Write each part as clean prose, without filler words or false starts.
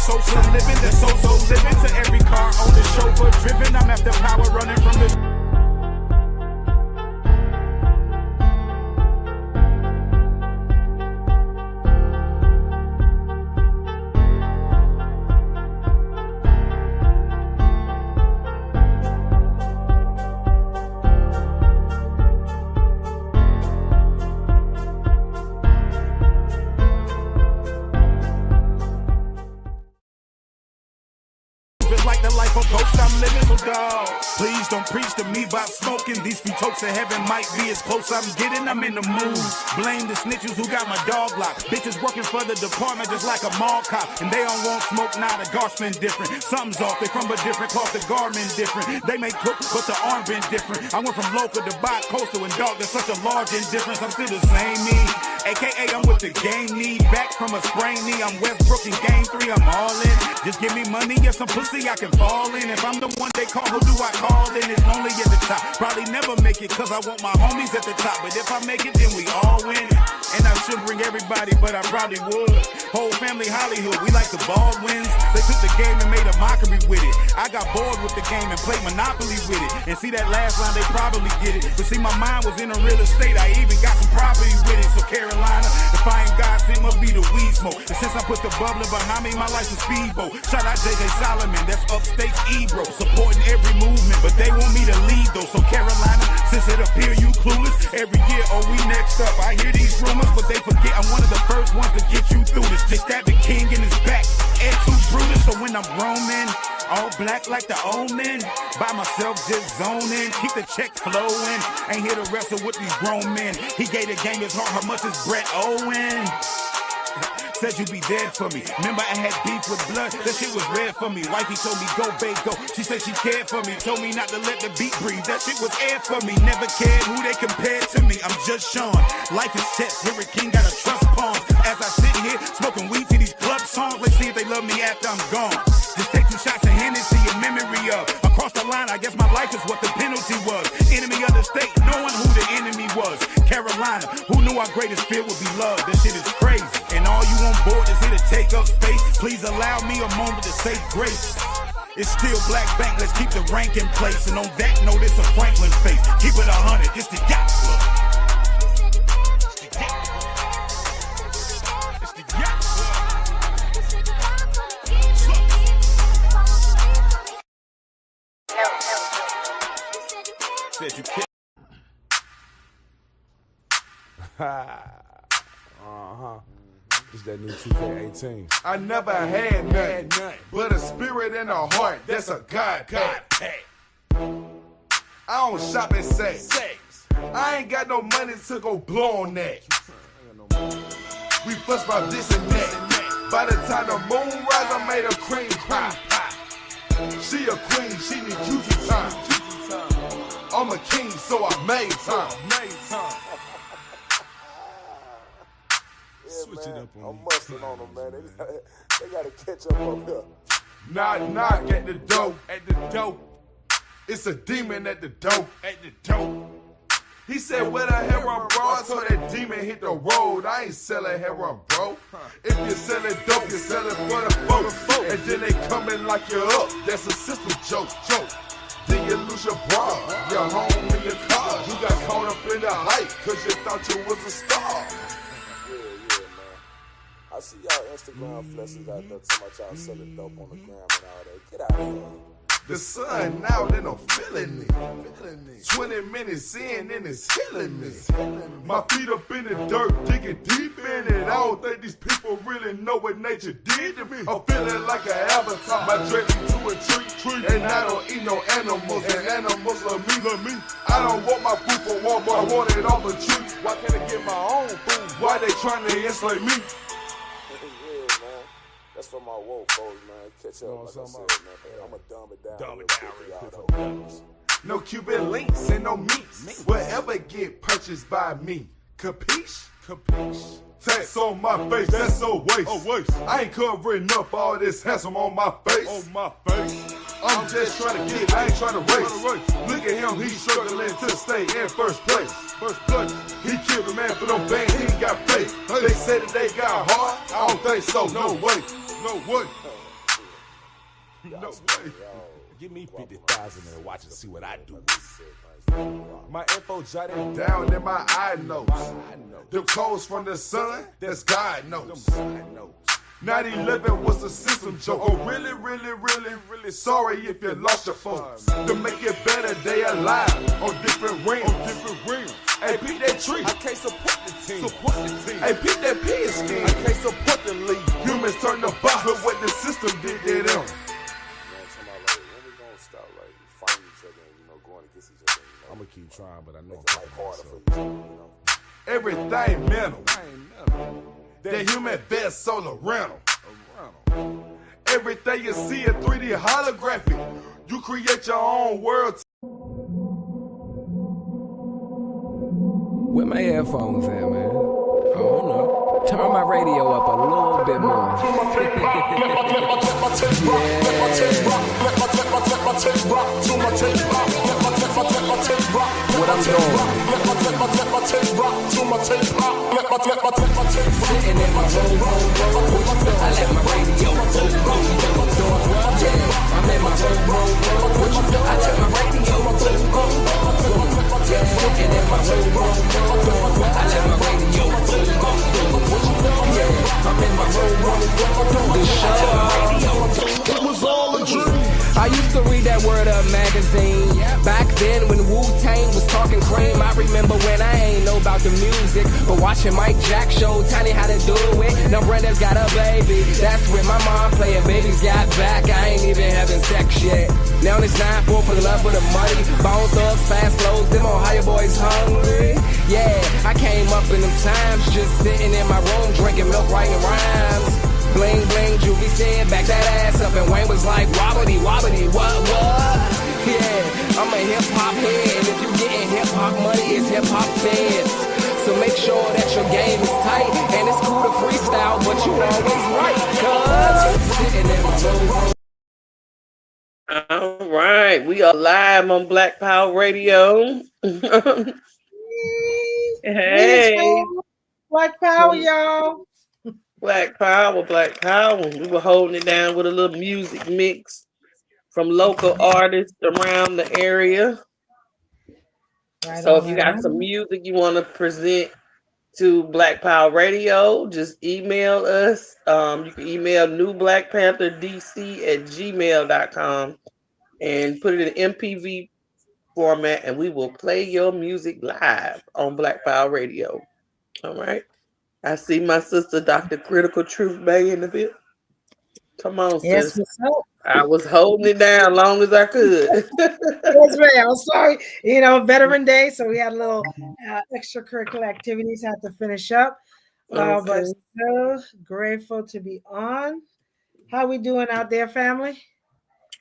social living, the so-so living. To every car on the chauffeur driven, I'm after power running from the... Like the life of ghost I'm living, so dog, please don't preach to me about smoking. These few tokes of heaven might be as close I'm getting. I'm in the mood. Blame the snitches who got my dog locked. Bitches working for the department just like a mall cop, and they don't want smoke. Now the guardsman different. Something's off. They from a different cloth. The garment different. They may cook, but the armband different. I went from local to bi-coastal, and dog, there's such a large indifference. I'm still the same me. AKA I'm with the game knee. Back from a sprained knee. I'm Westbrook in game 3. I'm all in. Just give me money and some pussy I can fall in. If I'm the one they call, who do I call? Then it's lonely at the top. Probably never make it cause I want my homies at the top. But if I make it, then we all win. And I should bring everybody, but I probably would. Whole family Hollywood, we like the Baldwins. They took the game and made a mockery with it. I got bored with the game and played Monopoly with it. And see that last line, they probably get it. But see, my mind was in a real estate. I even got some property with it. So Carolina, if I ain't God sent, must be the weed smoke. And since I put the bubbler behind me, my life's a speedboat. Shout out JJ Solomon, that's upstate's Ebro. Supporting every movement, but they want me to lead though. So Carolina, since it appear you clueless, every year, oh, we next up. I hear these rumors, but they forget I'm one of the first ones to get you through this. They stab the king in his back, and too Brutus. So when I'm roaming, all black like the old men, by myself just zoning, keep the checks flowing. Ain't here to wrestle with these grown men. He gave the game his heart, how much is Brett Owen? Said you be dead for me. Remember I had beef with blood, that shit was red for me. Wifey told me go, babe, go. She said she cared for me, told me not to let the beat breathe. That shit was air for me. Never cared who they compared to me. I'm just Sean. Life is chess. Harry King gotta trust pawns. As I sit here smoking weed to these club songs, let's see if they love me after I'm gone. Just take 2 shots of Hennessy in memory of. Across the line, I guess my life is what the penalty was. Enemy of the state, knowing who the enemy was. Carolina, who knew our greatest fear would be love. This shit is crazy. And all you on board is here to take up space. Please allow me a moment to say grace. It's still Black Bank, let's keep the rank in place. And on that note, it's a Franklin face. Keep it 100, it's the yacht club. It's the yacht club. Said you can't. It's that new 2K18. I never had nothing but a spirit and a heart. That's a God pack. I don't shop at sex. I ain't got no money to go blow on that. We fuss about this and that. By the time the moon rise, I made a cream pie. She a queen, she need cutie time. I'm a king, so I made time. Switch it up on I'm mustard on them, man. They gotta catch up here. Knock at the door. It's a demon at the door. He said, where the heroin, bro? I told that demon hit the road. I ain't selling heroin, bro. If you're selling dope, you're selling for the folks. And then they come in like you're up. That's a system joke. Then you lose your bra, your home, and your car. You got caught up in the hype, cause you thought you was a star. I see y'all Instagram flashes out there talking about y'all selling dope on the gram and all that. Get out of here. The sun now, then I'm feeling it. 20 minutes in, and it's killing me. My feet up in the dirt, digging deep in it. I don't think these people really know what nature did to me. I'm feeling like an avatar. My dread to a tree, and I don't eat no animals, and animals love me. I don't want my food for Walmart, I want it on the tree. Why can't I get my own food? Why they trying to enslave me? That's for my woke folks, man. Catch up, like I said, man. I'ma dumb it down real quick. No Cuban links and no meats. Whatever get purchased by me. Capiche? Tats on my face, that's so waste. I ain't covering up all this handsome on my face. I'm just trying to get, I ain't trying to race. Look at him, he's struggling to stay in first place. He killed a man for them bands, he ain't got faith. They said that they got heart, I don't think so, no way. No way. Give me 50,000 and watch and see what I do. My info jotted down in my eye notes. The codes from the sun, that's God knows. 9/11 was a system joke. Oh, really sorry if you lost your folks. To make it better, they alive on different rings. Hey, peep that tree. I can't support the team. Hey, peep that pig skin. I can't support the league. Humans turn the box, look what the system did to them. I'm gonna keep trying, but I know Life harder for you, you know. Everything mental. That human best solar rental. Everything you see in 3D holographic. You create your own world. Where my headphones at, man? I don't know. Turn my radio up a little bit more. What I'm doing? Sitting in my room, I let my radio I'm in my room, I turn my radio sitting in my room, I let my radio I'm in my room, the show. It was all a dream. I used to read that Word Up magazine. Back then when Wu-Tang was talking cream, I remember when I ain't know about the music, but watching Mike Jack show Tiny how to do it. Now Brenda's got a baby, that's when my mom playing Baby's Got Back. I ain't even having sex yet. Now it's 9-4 for the love of the money. Bone Thugs, fast flows, them Ohio boys hungry. Yeah, I came up in them times, just sitting in my room drinking milk, writing rhymes. Bling, bling, Juvie said, back that ass up, and Wayne was like, wobbly, wobbly, what? Yeah, I'm a hip-hop head, and if you getting hip-hop money, it's hip-hop feds. So make sure that your game is tight, and it's cool to freestyle, but you always right, cuz sitting in my room. All right, we are live on Black Power Radio. Hey, Black Power, y'all. Black Power, Black Power. We were holding it down with a little music mix from local artists around the area. Right So on, if you got some music you want to present to Black Power Radio, just email us. You can email newblackpantherdc@gmail.com and put it in MPV format, and we will play your music live on Black Power Radio. All right. I see my sister, Dr. Critical Truth Bay, in the bit. Come on, yes, sis. what's up? I was holding it down as long as I could. Yes, ma'am. I'm sorry. You know, Veteran Day, so we had a little extracurricular activities had to finish up. But so grateful to be on. How we doing out there, family?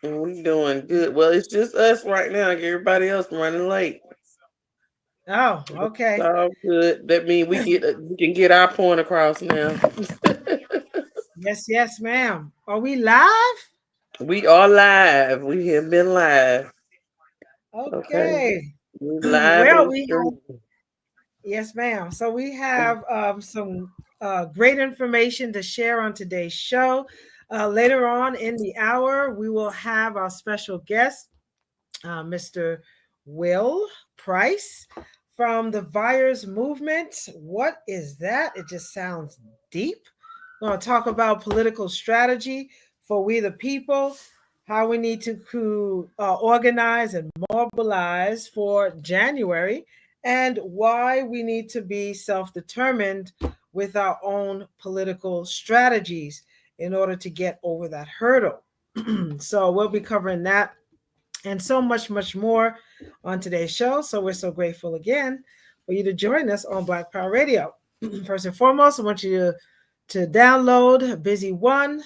We doing good. Well, it's just us right now. Everybody else running late. Oh, okay. All good. That means we can get our point across now. Yes, ma'am. Are we live? We are live. We have been live. Okay. We live. Yes, ma'am. So we have some great information to share on today's show. Later on in the hour, we will have our special guest, Mr. Will Price from the Vyers Movement. What is that? It just sounds deep. We're going to talk about political strategy for we the people, how we need to organize and mobilize for January, and why we need to be self-determined with our own political strategies in order to get over that hurdle. So we'll be covering that and so much, much more on today's show. So we're so grateful again for you to join us on Black Power Radio. First and foremost, I want you to download Busy One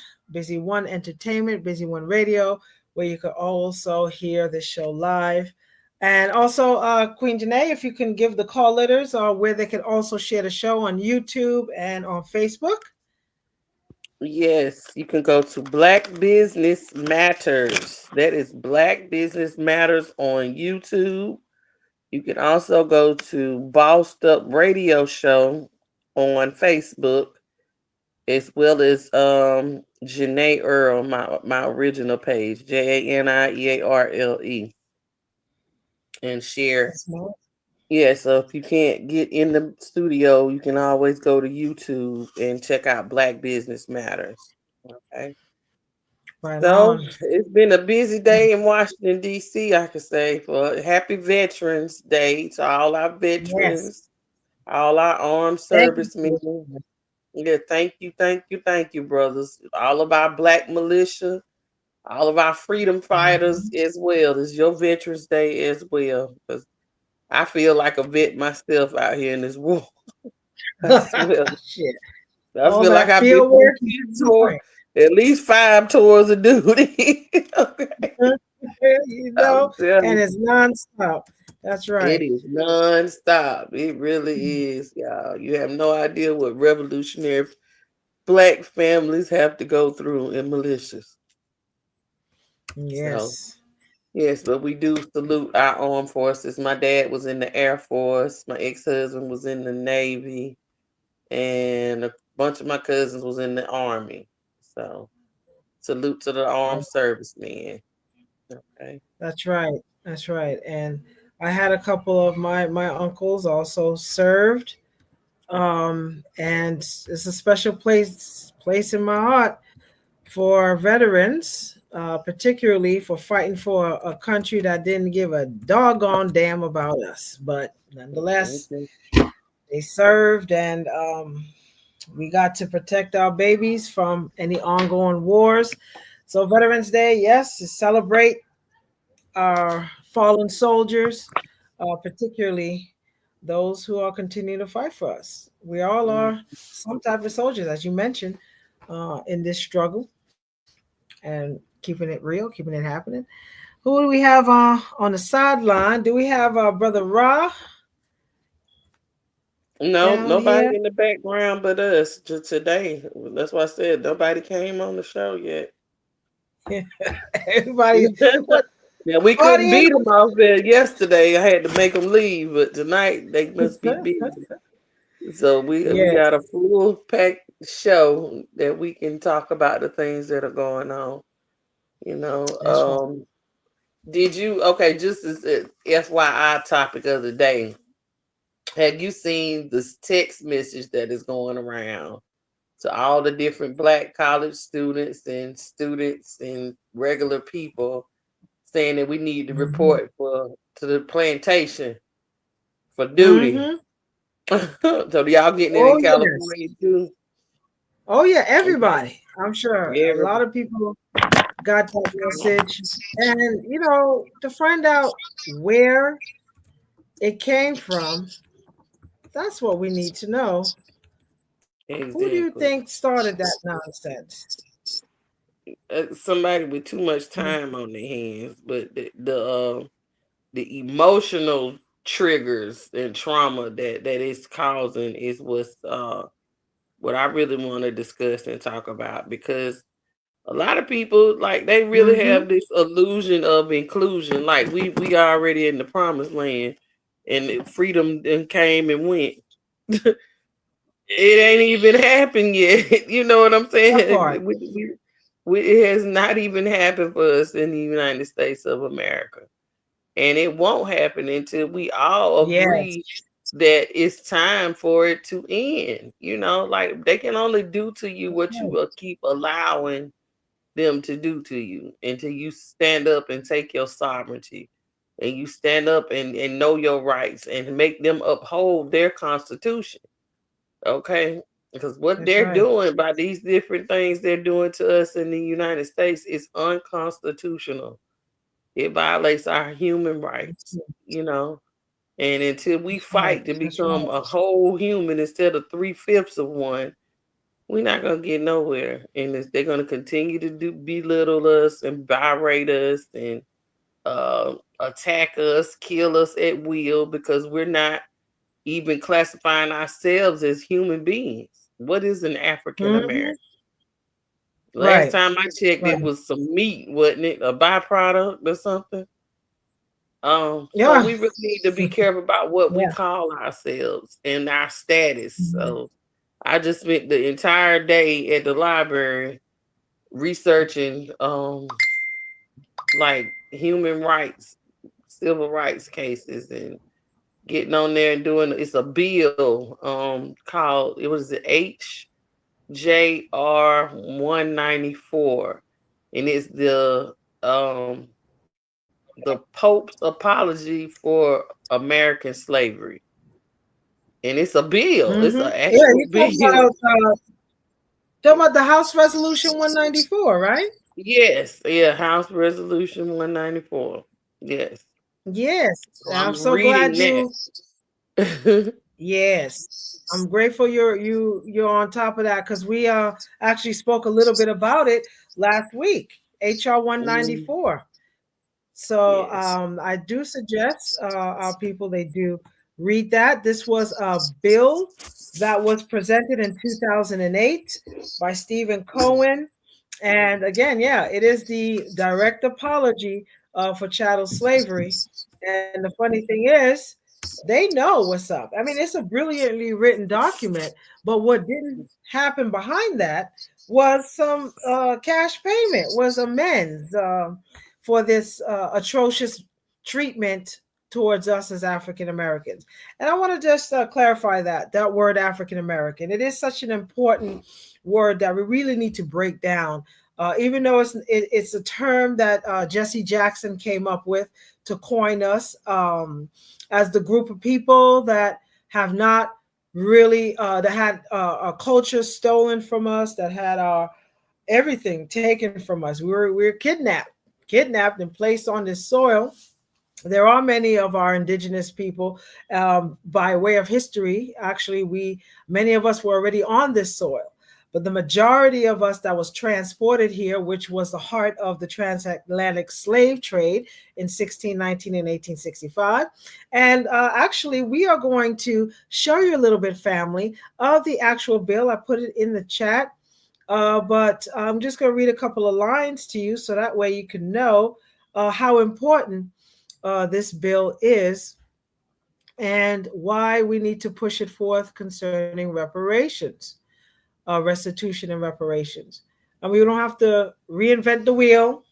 Entertainment, Busy One Radio, where you can also hear the show live. And also, Queen Janae, if you can give the call letters where they can also share the show on YouTube and on Facebook. Yes, you can go to Black Business Matters. That is Black Business Matters on YouTube. You can also go to Bossed Up Radio Show on Facebook, as well as Janae Earl, my original page, JANIEARLE, and share. That's nice. Yeah, so if you can't get in the studio, you can always go to YouTube and check out Black Business Matters. Okay. Right So on. it's been a busy day in Washington, D.C., I could say, for Happy Veterans Day to all our Yes. veterans, all our armed Thank you. servicemen. Yeah, thank you, brothers. All of our Black militia, all of our freedom fighters as well. It's your Veterans Day as well. Because I feel like a vet myself out here in this war. I swear. Shit. I All feel like that I've been field work is tour, at least 5 tours of duty. Okay. you know, and it's nonstop. That's It right. is nonstop. It really is, y'all. You have no idea what revolutionary Black families have to go through in militias. Yes. So, yes, but we do salute our armed forces. My dad was in the Air Force. My ex-husband was in the Navy. And a bunch of my cousins was in the Army. So, salute to the armed servicemen. Okay. That's right. That's right. And I had a couple of my uncles also served. And it's a special place in my heart for veterans, particularly for fighting for a country that didn't give a doggone damn about us. But nonetheless, they served, and we got to protect our babies from any ongoing wars. So Veterans Day, yes, to celebrate our fallen soldiers, particularly those who are continuing to fight for us. We all are some type of soldiers, as you mentioned, in this struggle and keeping it real, keeping it happening. Who do we have on the sideline? Do we have Brother Ra? No, Down nobody here? in the background but us today. That's why I said nobody came on the show yet. Everybody, what? Yeah, we couldn't Audience? beat them off there yesterday. I had to make them leave, but tonight they must be busy. So we Yes. got a full packed show that we can talk about the things that are going on. You know, That's right. did you just as a FYI topic of the day? Have you seen this text message that is going around to all the different Black college students and regular people saying that we need to report to the plantation for duty? So y'all getting it in California too? Oh yeah, everybody. I'm sure Yeah. a lot of people got that message, and to find out where it came from, that's what we need to know. Exactly. Who do you think started that nonsense? Somebody with too much time on their hands, but the emotional triggers and trauma that it's causing is what I really want to discuss and talk about, because a lot of people, like, they really have this illusion of inclusion, like we already in the promised land and freedom then came and went. It ain't even happened yet. You know what I'm saying? It has not even happened for us in the United States of America. And it won't happen until we all agree that it's time for it to end. Like, they can only do to you what you will keep allowing them to do to you until you stand up and take your sovereignty, and you stand up and know your rights and make them uphold their constitution. Okay? Because what they're doing by these different things they're doing to us in the United States is unconstitutional. It violates our human rights, and until we fight to become a whole human instead of 3/5 of one, we're not going to get nowhere. And they're going to continue to belittle us and berate us and attack us, kill us at will, because we're not even classifying ourselves as human beings. What is an African American? Last time I checked, it was some meat, wasn't it? A byproduct or something. So we really need to be careful about what we call ourselves and our status. So I just spent the entire day at the library researching like human rights, civil rights cases, and getting on there and doing. It's a bill called, it was the HJR 194, and it's the Pope's apology for American slavery. And it's a bill. It's an Yeah, actual you bill. talking about the House Resolution 194, right? Yes, yeah, House Resolution 194. Yes. Yes. So I'm I'm so glad reading that. yes. I'm grateful you're on top of that, because we actually spoke a little bit about it last week. HR 194. So Yes. I do suggest our people they do read that. This was a bill that was presented in 2008 by Stephen Cohen. And again, yeah, it is the direct apology for chattel slavery. And the funny thing is, they know what's up. I mean, it's a brilliantly written document, but what didn't happen behind that was some cash payment, was amends for this atrocious treatment towards us as African Americans. And I want to just clarify that word African American. It is such an important word that we really need to break down. Even though it's a term that Jesse Jackson came up with to coin us as the group of people that have not really that had a culture stolen from us, that had our everything taken from us. We were kidnapped and placed on this soil. There are many of our indigenous people, by way of history. Actually, many of us were already on this soil, but the majority of us that was transported here, which was the heart of the transatlantic slave trade in 1619 and 1865. And actually, we are going to show you a little bit, family, of the actual bill. I put it in the chat, but I'm just going to read a couple of lines to you so that way you can know how important this bill is and why we need to push it forth concerning reparations, restitution and reparations. And we don't have to reinvent the wheel.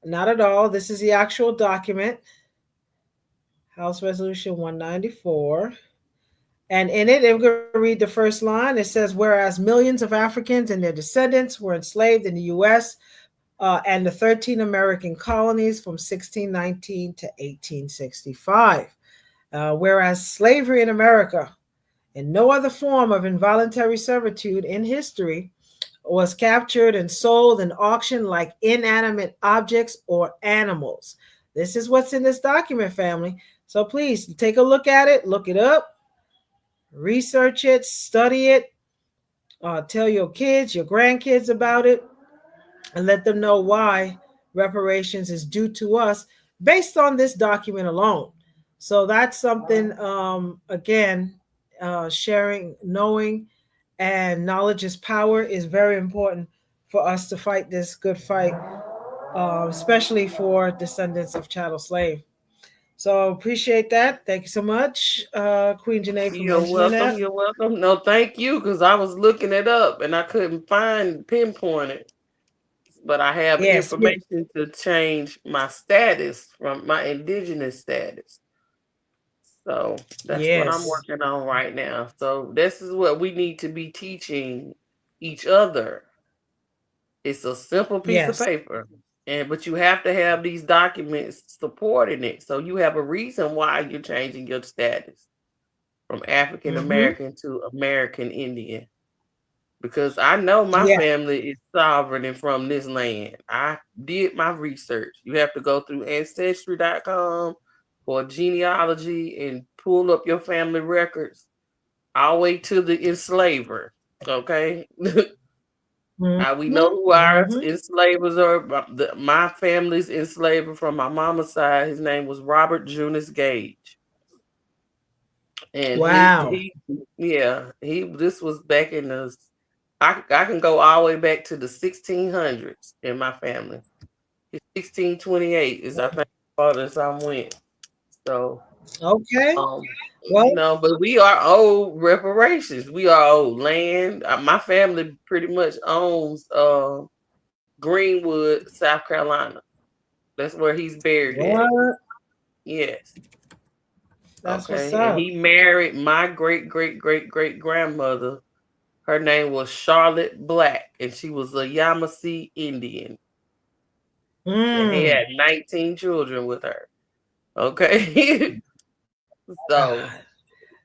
Not at all. This is the actual document, House Resolution 194. And in it, I'm going to read the first line. It says, whereas millions of Africans and their descendants were enslaved in the U.S., and the 13 American colonies from 1619 to 1865. Whereas slavery in America, and no other form of involuntary servitude in history, was captured and sold and auctioned like inanimate objects or animals. This is what's in this document, family. So please take a look at it, look it up, research it, study it, tell your kids, your grandkids about it, and let them know why reparations is due to us based on this document alone. So that's something, again, sharing, knowing, and knowledge is power is very important for us to fight this good fight, especially for descendants of chattel slave. So appreciate that. Thank you so much, Queen Janae, for You're mentioning welcome. that. You're welcome. No, thank you, because I was looking it up and I couldn't pinpoint it. But I have information to change my status from my indigenous status. So that's what I'm working on right now. So this is what we need to be teaching each other. It's a simple piece of paper, but you have to have these documents supporting it. So you have a reason why you're changing your status from African American to American Indian. Because I know my family is sovereign and from this land. I did my research. You have to go through ancestry.com for genealogy and pull up your family records all the way to the enslaver. Okay. We know who our enslavers are. My family's enslaver from my mama's side, his name was Robert Junius Gage. And this was back in the, I can go all the way back to the 1600s in my family. 1628 is, I think, farthest I went. So Okay. Um, Well, but we are owed reparations. We are owed land. My family pretty much owns Greenwood, South Carolina. That's where he's buried at. what? Yes. That's what's Okay. And up. he married my great great great great grandmother. Her name was Charlotte Black, and she was a Yamasee Indian. And he Mm. had 19 children with her. Okay. So, God, and,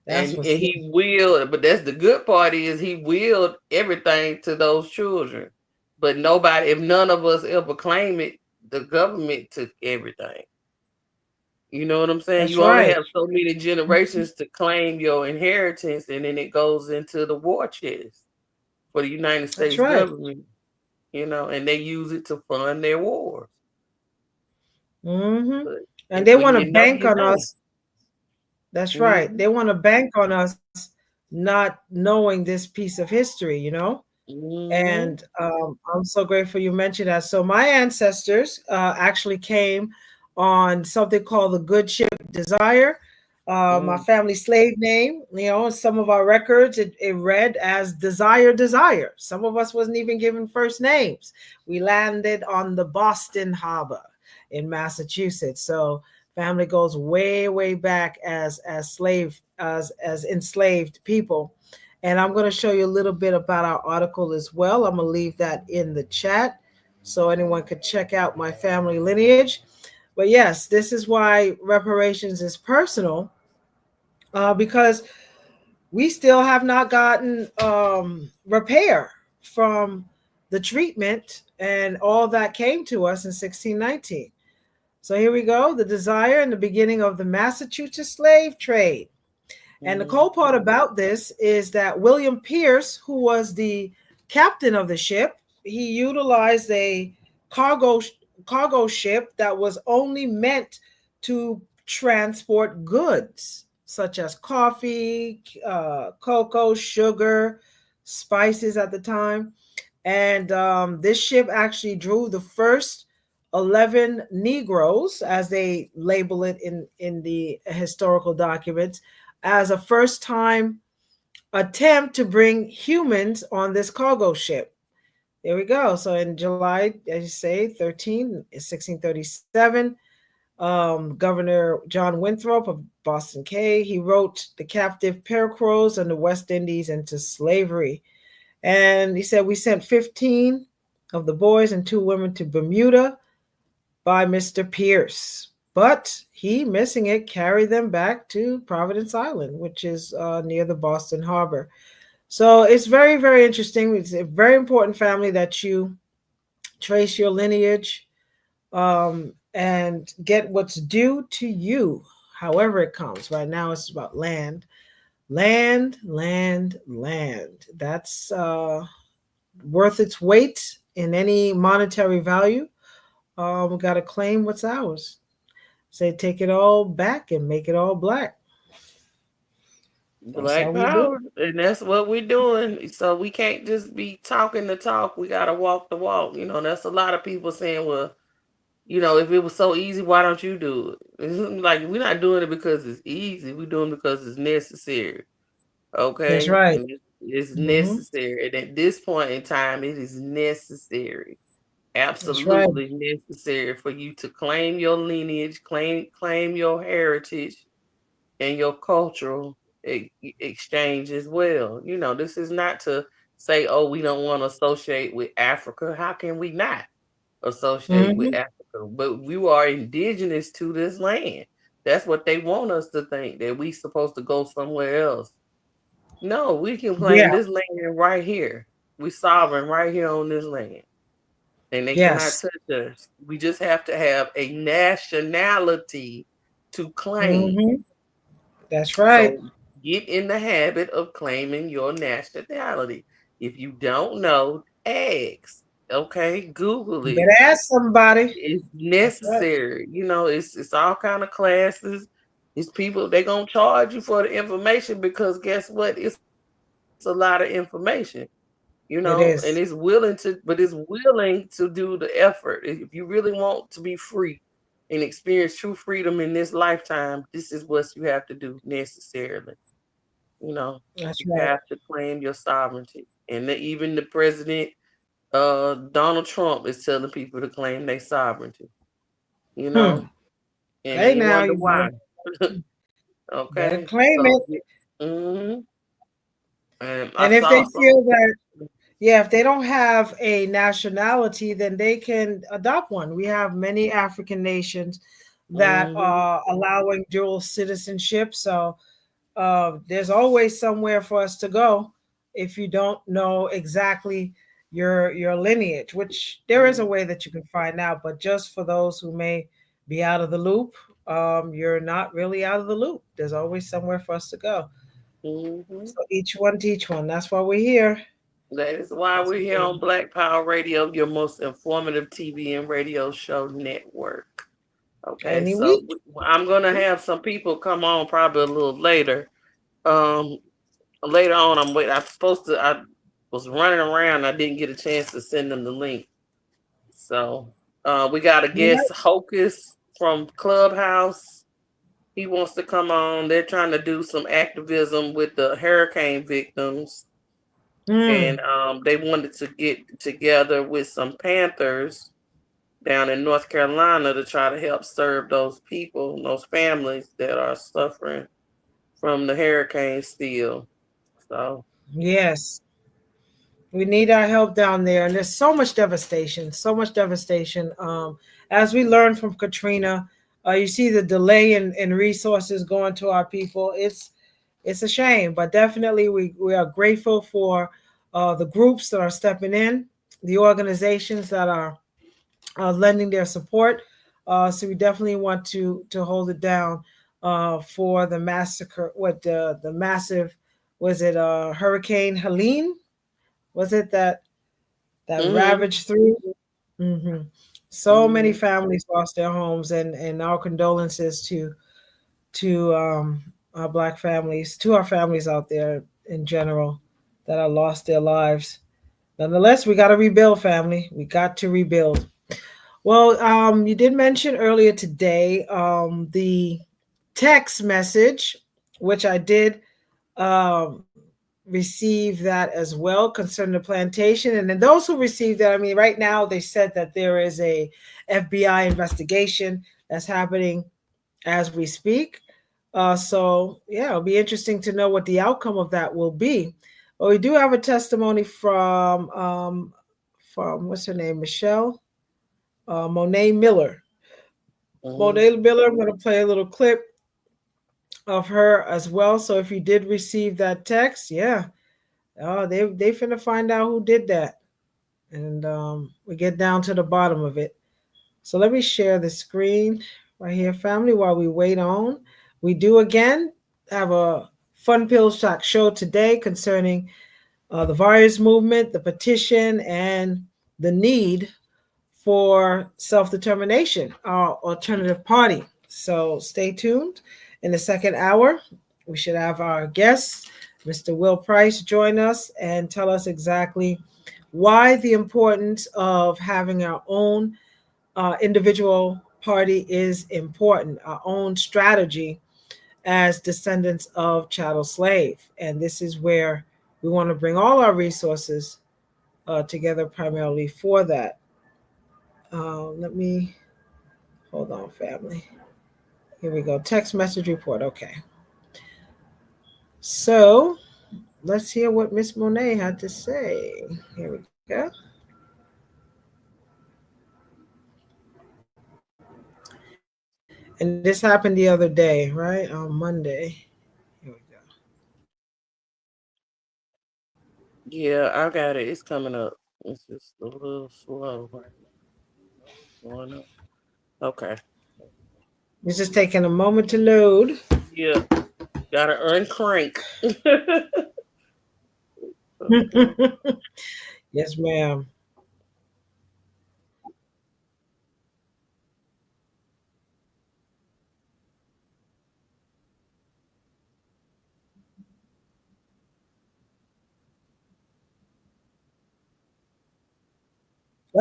that's and what's he willed, but that's the good part is he willed everything to those children. But nobody, if none of us ever claim it, the government took everything. You know what I'm saying? that's You only right. have so many generations to claim your inheritance, and then it goes into the war chest for the United That's States right. government, and they use it to fund their wars. Hmm. But And they when want to you know, bank you on know. us. That's right. Mm-hmm. They want to bank on us not knowing this piece of history, Mm-hmm. And I'm so grateful you mentioned that. So my ancestors actually came on something called the good ship Desire. My family slave name, some of our records, it read as Desire Desire. Some of us wasn't even given first names. We landed on the Boston Harbor in Massachusetts. So family goes way, way back as enslaved people. And I'm going to show you a little bit about our article as well. I'm going to leave that in the chat so anyone could check out my family lineage. But yes, this is why reparations is personal, because we still have not gotten repair from the treatment and all that came to us in 1619. So here we go, the desire and the beginning of the Massachusetts slave trade. And the cool part about this is that William Pierce, who was the captain of the ship, he utilized a cargo ship that was only meant to transport goods such as coffee, cocoa, sugar, spices at the time. And this ship actually drew the first 11 Negroes, as they label it in the historical documents, as a first time attempt to bring humans on this cargo ship. There we go. So in July, as you say, 1637, Governor John Winthrop of Boston Cay, he wrote the captive Crows and the West Indies into slavery. And he said, we sent 15 of the boys and 2 women to Bermuda by Mr. Pierce. But he, missing it, carried them back to Providence Island, which is near the Boston Harbor. So it's very, very interesting. It's a very important family that you trace your lineage and get what's due to you, however it comes. Right now, it's about land. Land, land, land. That's worth its weight in any monetary value. We got to claim what's ours. Say, take it all back and make it all black. That's how Black we do. power, and that's what we're doing. So we can't just be talking the talk. We gotta walk the walk. That's a lot of people saying, "Well, if it was so easy, why don't you do it?" It's like we're not doing it because it's easy. We're doing it because it's necessary. That's Okay, right. and it's Mm-hmm. necessary, and at this point in time, it is necessary, That's right. absolutely necessary for you to claim your lineage, claim your heritage, and your cultural exchange as well. This is not to say, oh, we don't want to associate with Africa. How can we not associate with Mm-hmm. Africa? But we are indigenous to this land. That's what they want us to think, that we supposed to go somewhere else. No, we can claim Yeah. this land right here. We sovereign right here on this land. And they cannot Yes. touch us. We just have to have a nationality to claim. Mm-hmm. That's right. So get in the habit of claiming your nationality. If you don't know, ask. Okay, Google You it. better ask somebody. It's That's right. necessary. It's all kind of classes. It's people, they gonna charge you for the information because guess what? It's a lot of information. It And is. it's willing to do the effort. If you really want to be free and experience true freedom in this lifetime, this is what you have to do necessarily. You know, That's you right. have to claim your sovereignty. And even the president, Donald Trump, is telling people to claim their sovereignty. You know, and Hey, you now wonder you why. better Okay, claim so it. and I And if they saw feel some. that, yeah, if they don't have a nationality, then they can adopt one. We have many African nations that Mhm. are allowing dual citizenship. So there's always somewhere for us to go if you don't know exactly your lineage, which there is a way that you can find out. But just for those who may be out of the loop, you're not really out of the loop. There's always somewhere for us to go. Mhm. So each one teach one. That's why we're here. That is why we're here on Black Power Radio, your most informative TV and radio show network. Okay, Any so week. I'm gonna have some people come on probably a little later. Um, later on, I'm waiting. I'm supposed to. I was running around. I didn't get a chance to send them the link. So we got a guest, Hocus from Clubhouse. He wants to come on. They're trying to do some activism with the hurricane victims, and Mm, they wanted to get together with some Panthers down in North Carolina to try to help serve those people, those families that are suffering from the hurricane still. So, yes. We need our help down there. And there's so much devastation, so much devastation. As we learned from Katrina, you see the delay in resources going to our people. It's a shame, but definitely we are grateful for the groups that are stepping in, the organizations that are lending their support. So we definitely want to hold it down for the massacre. What the massive was it? Hurricane Helene? Was it that mhm, ravaged through? Hmm. So many mhm. families lost their homes, and our condolences to our Black families, to our families out there in general that have lost their lives. Nonetheless, we got to rebuild, family. We got to rebuild. Well, you did mention earlier today the text message, which I did um, receive that as well concerning the plantation. And then those who received that, I mean, right now they said that there is a FBI investigation that's happening as we speak. So yeah, it'll be interesting to know what the outcome of that will be. But we do have a testimony from what's her name, Michelle Monet Miller. Mhm. Monet Miller. I'm going to play a little clip of her as well. So if you did receive that text, yeah, they finna find out who did that, and we get down to the bottom of it. So let me share the screen right here, family. While we wait on, we do again have a Fun Pill Shock show today concerning the virus movement, the petition, and the need for self determination, our alternative party. So stay tuned. In the second hour, we should have our guest, Mr. Will Price, join us and tell us exactly why the importance of having our own individual party is important, our own strategy as descendants of chattel slave. And this is where we want to bring all our resources together primarily for that. Let me hold on, family. Here we go. Text message report. Okay. So let's hear what Miss Monet had to say. Here we go. And this happened the other day, right? On Monday. Here we go. Yeah, I got it. It's coming up. It's just a little slow. Going up. Okay. It's just taking a moment to load. Yeah, gotta uncrank. Okay. Yes, ma'am.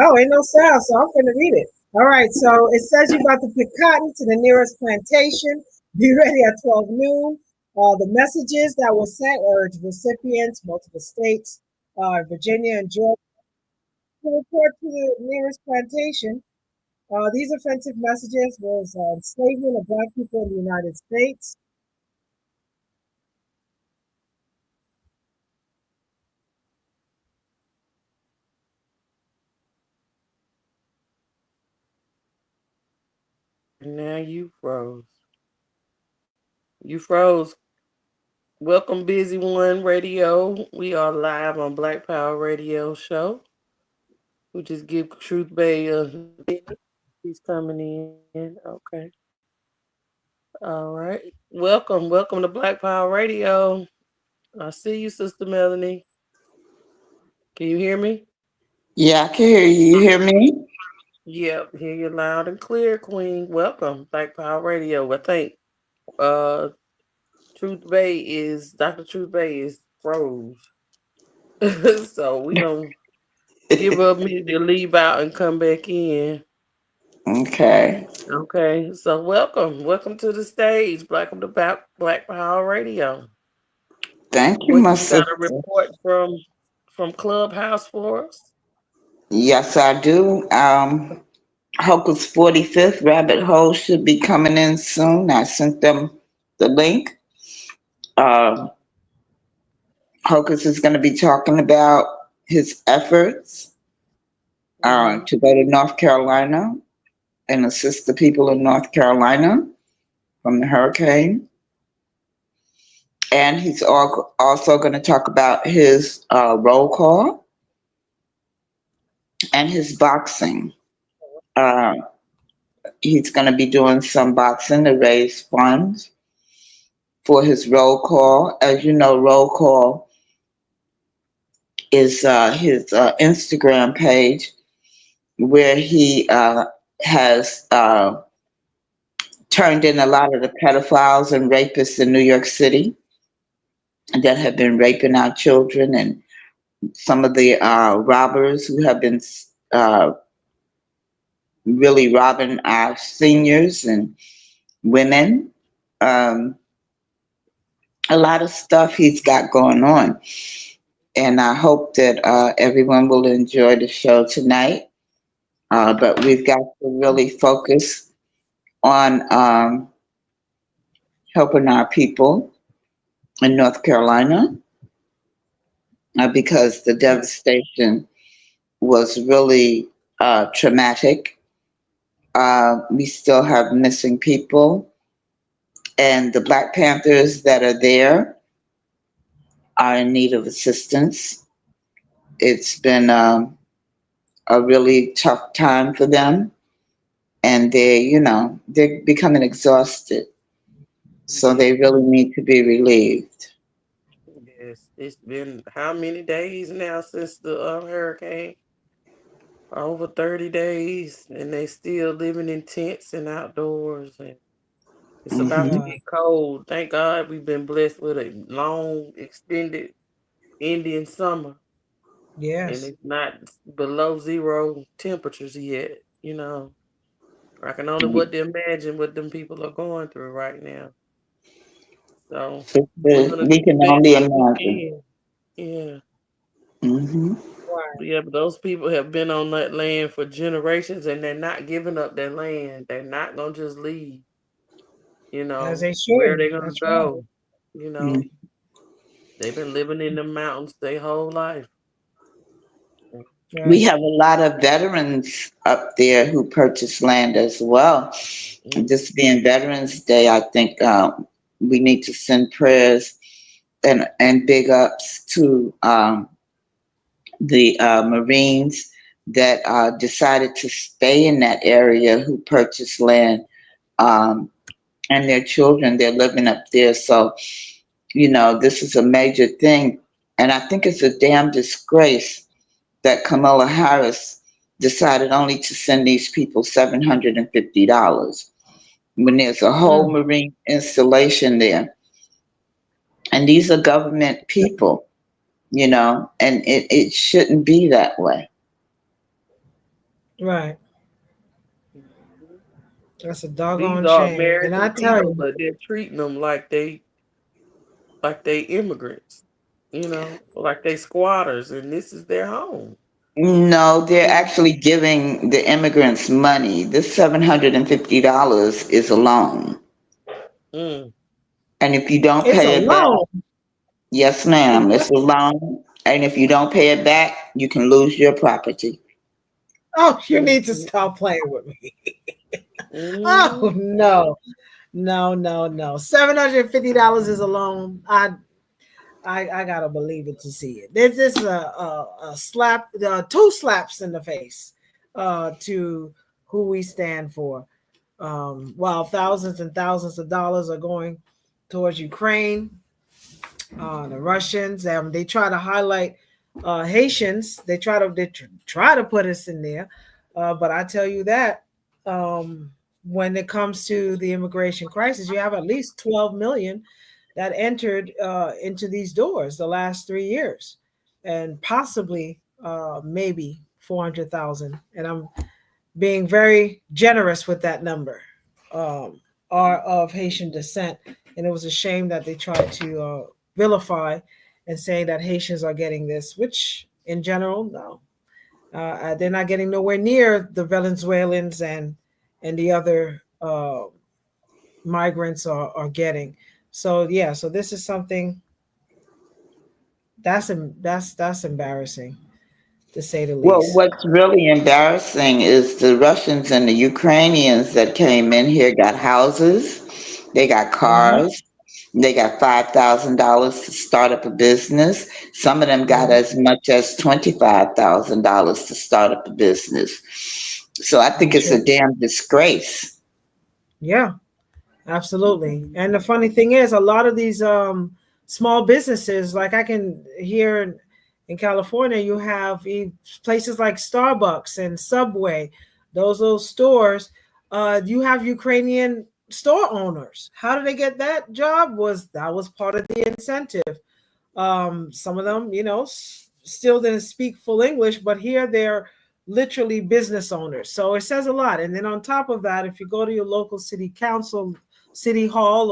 Oh, ain't no sound, so I'm gonna read it. All right, so it says you're about to pick cotton to the nearest plantation. Be ready at 12 noon. The messages that were sent urge recipients, multiple states, Virginia and Georgia, to report to the nearest plantation. These offensive messages was enslavement of Black people in the United States. Now you froze. You froze. Welcome, Busy One Radio. We are live on Black Power Radio Show. We just give Truth Bay a minute. He's coming in. Okay. All right. Welcome to Black Power Radio. I see you, Sister Melanie. Can you hear me? Yeah, I can hear you. You hear me? Yep, hear you loud and clear, Queen. Welcome, Black Power Radio. I think Dr. Truth Bay is froze. So we gonna give her a minute to leave out and come back in. Okay. Okay, so welcome to the stage, Black Power Radio. Thank you, What my you got sister. a report from Clubhouse for us? Yes, I do. Hocus 45th Rabbit Hole should be coming in soon. I sent them the link. Hocus is going to be talking about his efforts to go to North Carolina and assist the people in North Carolina from the hurricane. And he's also going to talk about his roll call and his boxing. He's going to be doing some boxing to raise funds for his roll call. As you know, roll call is his Instagram page where he has turned in a lot of the pedophiles and rapists in New York City that have been raping our children, and some of the robbers who have been really robbing our seniors and women. A lot of stuff he's got going on. And I hope that everyone will enjoy the show tonight. But we've got to really focus on helping our people in North Carolina because the devastation was really traumatic. We still have missing people, and the Black Panthers that are there are in need of assistance. It's been a really tough time for them, and they're becoming exhausted. So they really need to be relieved. Yes, it's been how many days now since the hurricane? Over 30 days, and they still living in tents and outdoors, and it's about to get cold. Thank God we've been blessed with a long, extended Indian summer. Yes. And it's not below zero temperatures yet, I can only imagine what them people are going through right now. So we can only imagine. Yeah. Mm-hmm. Yeah, but those people have been on that land for generations, and they're not giving up their land. They're not gonna just leave. As they should. Where are they gonna go? Mm-hmm. They've been living in the mountains their whole life. Right. We have a lot of veterans up there who purchased land as well. Mm-hmm. This being Veterans Day, I think we need to send prayers and big ups to the Marines that decided to stay in that area, who purchased land, and their children. They're living up there. So, this is a major thing. And I think it's a damn disgrace that Kamala Harris decided only to send these people $750 when there's a whole Marine installation there. And these are government people, and it shouldn't be that way. Right. That's a These doggone are shame. And I American tell people, you, but they're treating them like they immigrants, like they squatters, and this is their home. No, they're actually giving the immigrants money. This $750 is a loan. Mm. And if you don't it's a pay it back, loan. yes, ma'am, it's a loan. And if you don't pay it back, you can lose your property. Oh, you need to Mhm. stop playing with me. Oh Mhm. no, no, no, no. $750 is a loan. I gotta believe it to see it. This is a slap, two slaps in the face to who we stand for. While thousands and thousands of dollars are going towards Ukraine, the Russians, they try to highlight Haitians. They try to put us in there, but I tell you that when it comes to the immigration crisis, you have at least 12 million that entered into these doors the last 3 years, and possibly maybe 400,000. And I'm being very generous with that number. Are of Haitian descent, and it was a shame that they tried to vilify and say that Haitians are getting this, which in general, no, they're not getting nowhere near the Venezuelans and the other migrants are getting. So yeah, so this is something that's embarrassing to say the Well, least. what's really embarrassing is the Russians and the Ukrainians that came in here got houses, they got Mhm. cars, they got $5,000 to start up a business. Some of them got Mhm. as much as $25,000 to start up a business. So I think it's a True. damn disgrace. Yeah. Absolutely. And the funny thing is, a lot of these small businesses, like I can hear in California, you have places like Starbucks and Subway, those little stores. You have Ukrainian store owners. How did they get that job? That was part of the incentive. Some of them, still didn't speak full English, but here they're literally business owners. So it says a lot. And then on top of that, if you go to your local city council, city hall,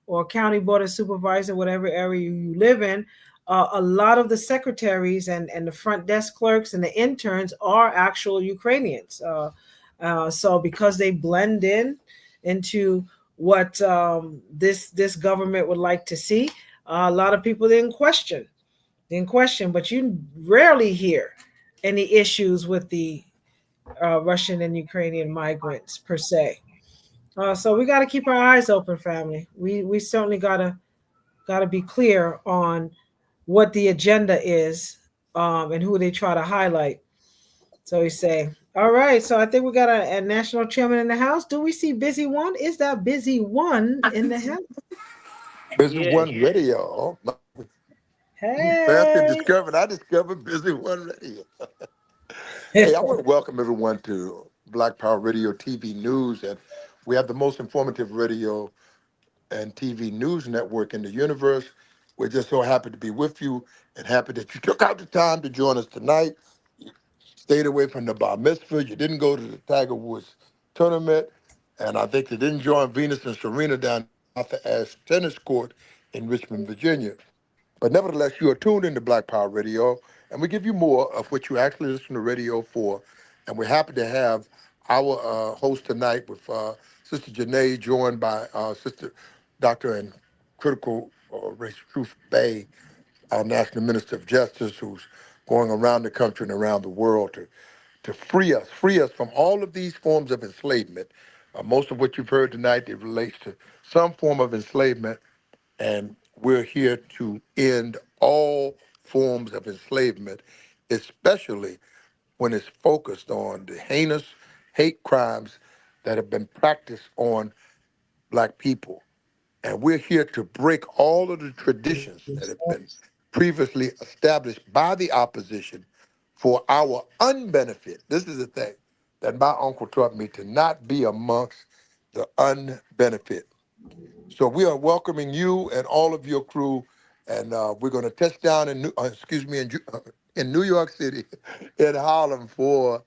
or county board of supervisor, whatever area you live in, a lot of the secretaries and the front desk clerks and the interns are actual Ukrainians. So because they blend into what this government would like to see, a lot of people didn't question, but you rarely hear any issues with the Russian and Ukrainian migrants per se. So we got to keep our eyes open, family. We certainly gotta be clear on what the agenda is, and who they try to highlight. So we say, all right. So I think we got a national chairman in the house. Do we see busy one? Is that busy one in the house? Busy Yes. One Radio. You faster Hey. discovered. I discovered Busy One Radio. Hey, I want to welcome everyone to Black Power Radio TV News, and we have the most informative radio and TV news network in the universe. We're just so happy to be with you and happy that you took out the time to join us tonight. You stayed away from the bar mitzvah. You didn't go to the Tiger Woods tournament, and I think you didn't join Venus and Serena down at the Arthur Ashe Tennis Court in Richmond, Virginia. But nevertheless, you are tuned into Black Power Radio, and we give you more of what you actually listen to radio for. And we're happy to have our host tonight with Sister Janae, joined by Sister Dr. and Critical Race Truth Bay, our National Minister of Justice, who's going around the country and around the world to free us from all of these forms of enslavement. Most of what you've heard tonight, it relates to some form of enslavement, and we're here to end all forms of enslavement, especially when it's focused on the heinous hate crimes that have been practiced on Black people. And we're here to break all of the traditions that have been previously established by the opposition for our unbenefit. This is the thing that my uncle taught me, to not be amongst the unbenefit. So we are welcoming you and all of your crew, and we're going to touch down in New York City, in Harlem, for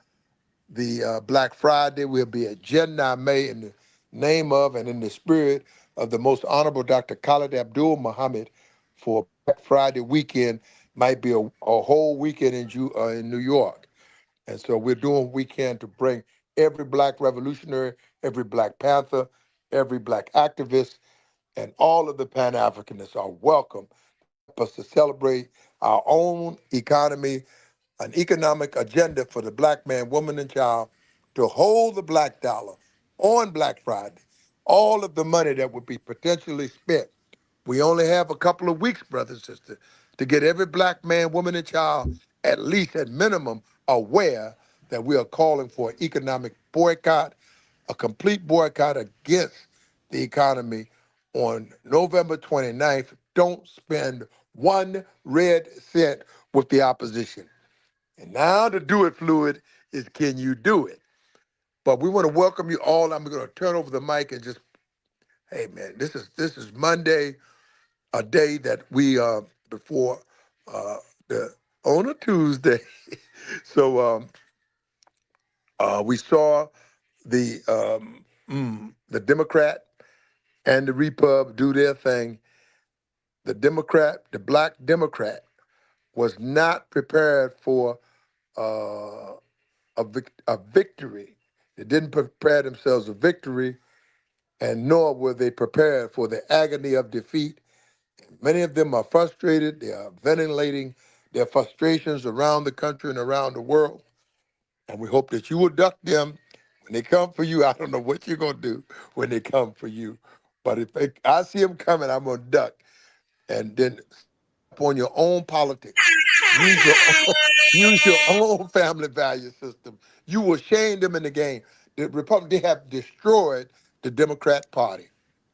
the Black Friday. We'll be at Jannah May in the name of and in the spirit of the most honorable Dr. Khalid Abdul Muhammad for Black Friday weekend. Might be a whole weekend in New York. And so we're doing what we can to bring every Black revolutionary, every Black Panther, every Black activist, and all of the Pan-Africanists are welcome for us to celebrate our own economy, an economic agenda for the Black man, woman, and child to hold the Black dollar on Black Friday. All of the money that would be potentially spent. We only have a couple of weeks, brothers and sisters, to get every Black man, woman, and child, at least at minimum, aware that we are calling for an economic boycott, a complete boycott against the economy on November 29th. Don't spend one red cent with the opposition. And now to do it, Fluid, is can you do it? But we want to welcome you all. I'm going to turn over the mic and just, hey man, this is Monday, a day that we before on a Tuesday. So we saw the Democrat and the Repub do their thing. The Black Democrat, was not prepared for a victory. They didn't prepare themselves a victory, and nor were they prepared for the agony of defeat. Many of them are frustrated. They are ventilating their frustrations around the country and around the world. And we hope that you will duck them when they come for you. I don't know what you're going to do when they come for you. But if I see them coming, I'm going to duck. And then on your own politics. Use your own family value system. You will shame them in the game. The Republicans, they have destroyed the Democrat Party.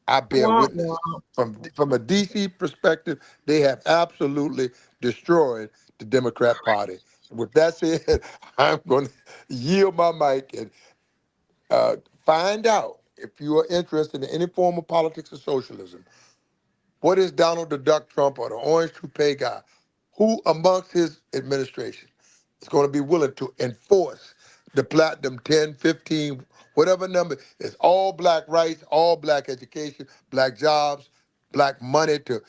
I bear witness. From a DC perspective, they have absolutely destroyed the Democrat Party. With that said, I'm going to yield my mic and find out if you are interested in any form of politics or socialism. What is Donald the Duck Trump or the Orange Toupee guy? Who amongst his administration is going to be willing to enforce the Platinum 10, 15, whatever number? It's all Black rights, all Black education, Black jobs, Black money to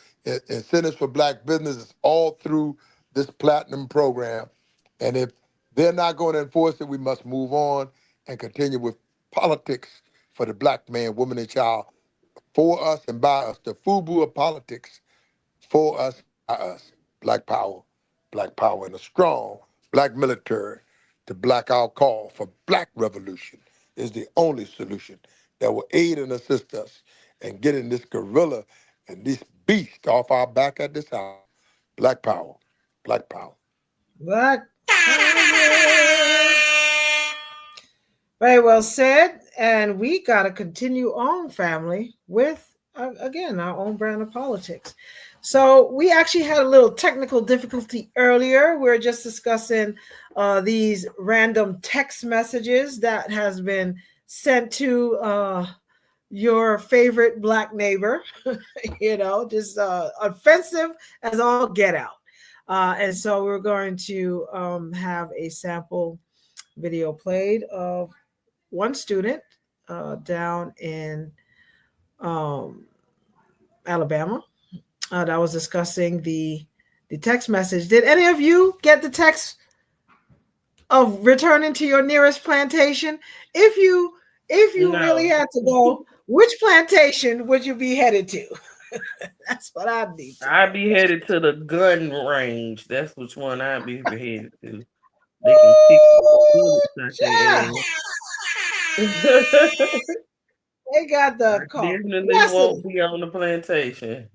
incentives for Black businesses all through this Platinum program. And if they're not going to enforce it, we must move on and continue with politics for the Black man, woman, and child. For us and by us, the FUBU of politics, for us, by us. Black power and a strong Black military to black our call for Black revolution is the only solution that will aid and assist us in getting this gorilla and this beast off our back at this hour. Black power, Black power. Black power. Very well said. And we got to continue on, family, with, again, our own brand of politics. So we actually had a little technical difficulty earlier. We were just discussing these random text messages that has been sent to your favorite Black neighbor, just offensive as all get out. And so we're going to have a sample video played of one student down in Alabama that was discussing the text message. Did any of you get the text of returning to your nearest plantation? If you no. Really had to go, which plantation would you be headed to? That's what I'd be. I'd be headed to the gun range. That's which one I'd be headed to. They can pick bullets out They got the call. Definitely won't be on the plantation.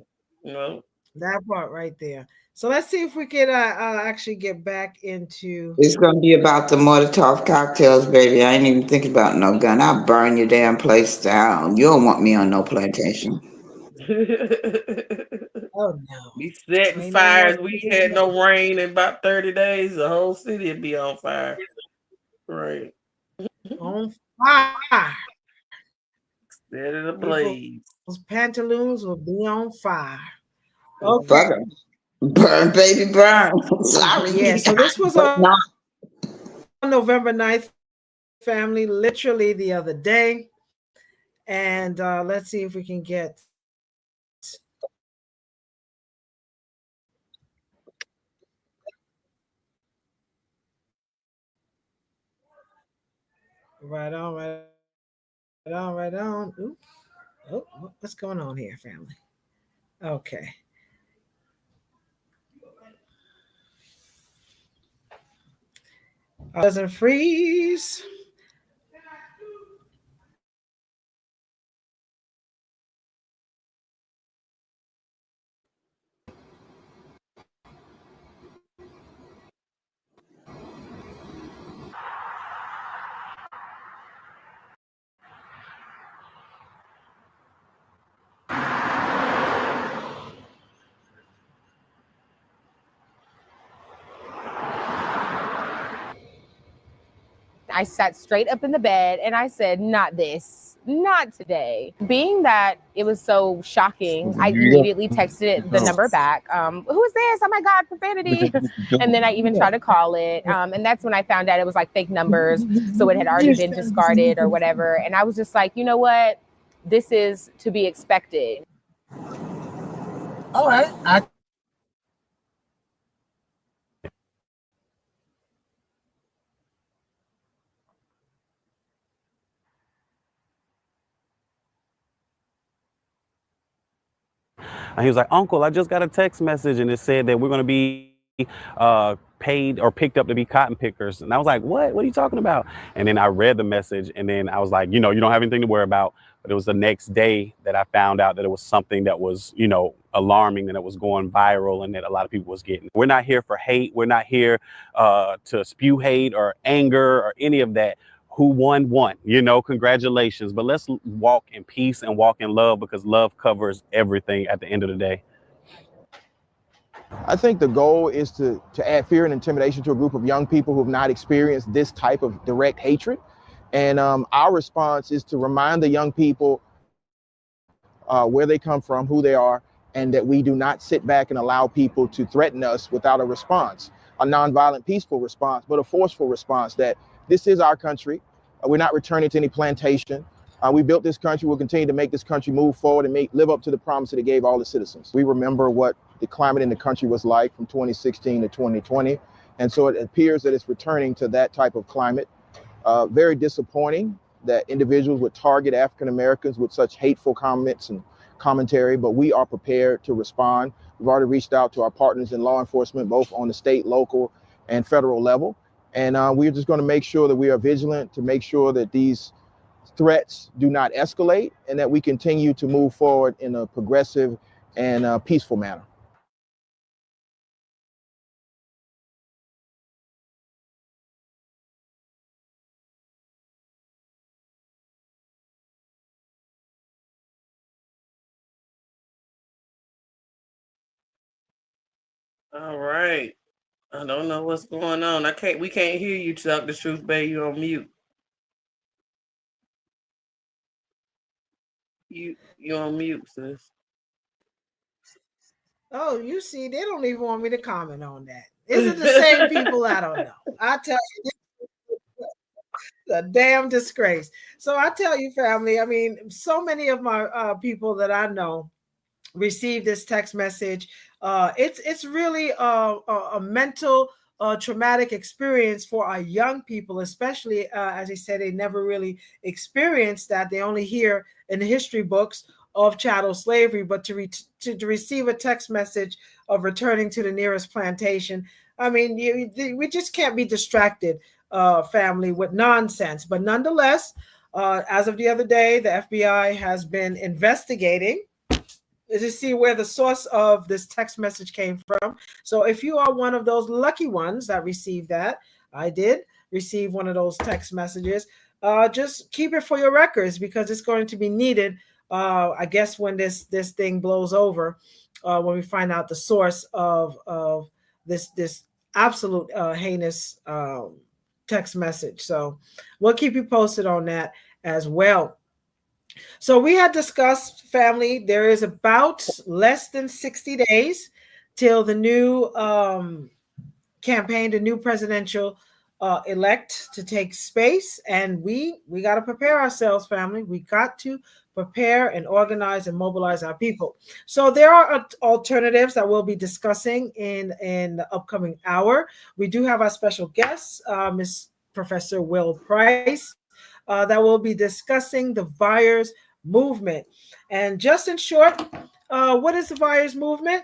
That part right there. So let's see if we can actually get back into. It's gonna be about the Molotov cocktails, baby. I ain't even thinking about no gun. I'll burn your damn place down. You don't want me on no plantation. Oh no! We setting fires. We had no rain in about 30 days. The whole city would be on fire. Right. On fire. Set it ablaze. Those pantaloons will be on fire. Okay. Burn, baby, burn. Sorry. Yeah, so this was on November 9th. family, literally the other day. And let's see if we can get right on, right on. Ooh. Oh, what's going on here, family? Okay. Doesn't freeze. I sat straight up in the bed and I said, not this, not today. Being that it was so shocking, I immediately texted the number back. Who is this? Oh my God, profanity. And then I even tried to call it. And that's when I found out it was like fake numbers. So it had already been discarded or whatever. And I was just like, you know what? This is to be expected. All right. And he was like, Uncle, I just got a text message and it said that we're going to be paid or picked up to be cotton pickers. And I was like, what are you talking about? And then I read the message and then I was like, you don't have anything to worry about. But it was the next day that I found out that it was something that was, alarming and it was going viral and that a lot of people was getting. We're not here for hate. We're not here to spew hate or anger or any of that. Who won? Congratulations. But let's walk in peace and walk in love because love covers everything at the end of the day. I think the goal is to add fear and intimidation to a group of young people who have not experienced this type of direct hatred. And our response is to remind the young people where they come from, who they are, and that we do not sit back and allow people to threaten us without a response, a nonviolent, peaceful response, but a forceful response that this is our country. We're not returning to any plantation. We built this country. We'll continue to make this country move forward and live up to the promise that it gave all the citizens. We remember what the climate in the country was like from 2016 to 2020. And so it appears that it's returning to that type of climate. Very disappointing that individuals would target African Americans with such hateful comments and commentary, but we are prepared to respond. We've already reached out to our partners in law enforcement, both on the state, local, and federal level. And we're just going to make sure that we are vigilant to make sure that these threats do not escalate and that we continue to move forward in a progressive and peaceful manner. All right. I don't know what's going on. We can't hear you, Chuck the Truth Bay. You're on mute. You're on mute, sis. Oh, you see, they don't even want me to comment on that. Is it the same people? I don't know. I tell you, a damn disgrace. So I tell you, family, I mean, so many of my people that I know received this text message. It's really a mental traumatic experience for our young people, especially as I said, they never really experienced that. They only hear in the history books of chattel slavery, but to receive a text message of returning to the nearest plantation, I mean, we just can't be distracted, family, with nonsense. But nonetheless, as of the other day, the FBI has been investigating to see where the source of this text message came from. So if you are one of those lucky ones that received that, I did receive one of those text messages, just keep it for your records because it's going to be needed, I guess, when this thing blows over, when we find out the source of this absolute heinous text message. So we'll keep you posted on that as well. So we had discussed, family, there is about less than 60 days till the new campaign, the new presidential elect to take space, and we got to prepare ourselves, family. We got to prepare and organize and mobilize our people. So there are alternatives that we'll be discussing in the upcoming hour. We do have our special guest, Miss Professor Will Price, that will be discussing the VIRES movement. And just in short, what is the VIRES movement?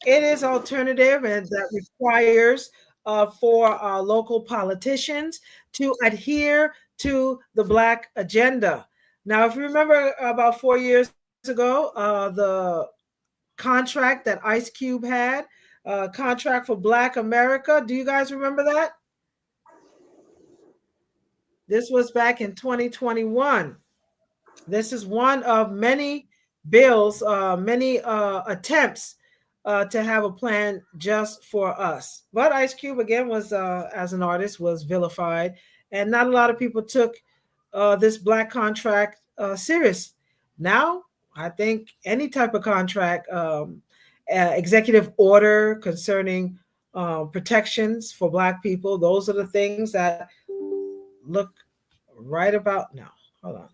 It is alternative, and that requires for our local politicians to adhere to the Black agenda. Now, if you remember about 4 years ago, the contract that Ice Cube had, contract for Black America. Do you guys remember that? This was back in 2021. This is one of many bills, many attempts to have a plan just for us. But Ice Cube, again, was as an artist, was vilified, and not a lot of people took this Black contract serious. Now, I think any type of contract, executive order concerning protections for Black people, those are the things that look right about now. Hold on.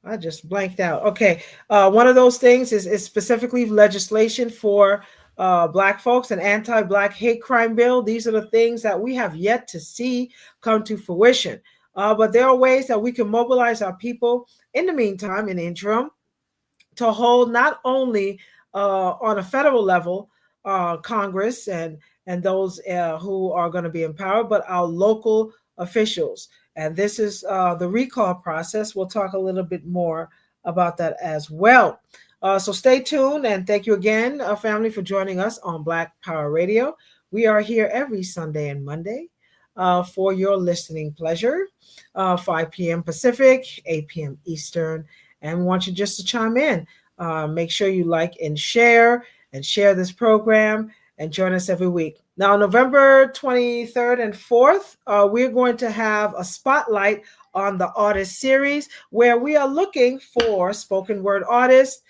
I just blanked out. Okay. One of those things is specifically legislation for Black folks, an anti-Black hate crime bill. These are the things that we have yet to see come to fruition. But there are ways that we can mobilize our people in the meantime, in the interim, to hold not only on a federal level, Congress and those who are going to be empowered, but our local officials. And this is the recall process. We'll talk a little bit more about that as well. So stay tuned, and thank you again, family, for joining us on Black Power Radio. We are here every Sunday and Monday for your listening pleasure, 5 p.m. Pacific, 8 p.m. Eastern, and we want you just to chime in. Make sure you like and share this program, and join us every week. Now, November 23rd and 4th, we're going to have a spotlight on the artist series, where we are looking for spoken word artists,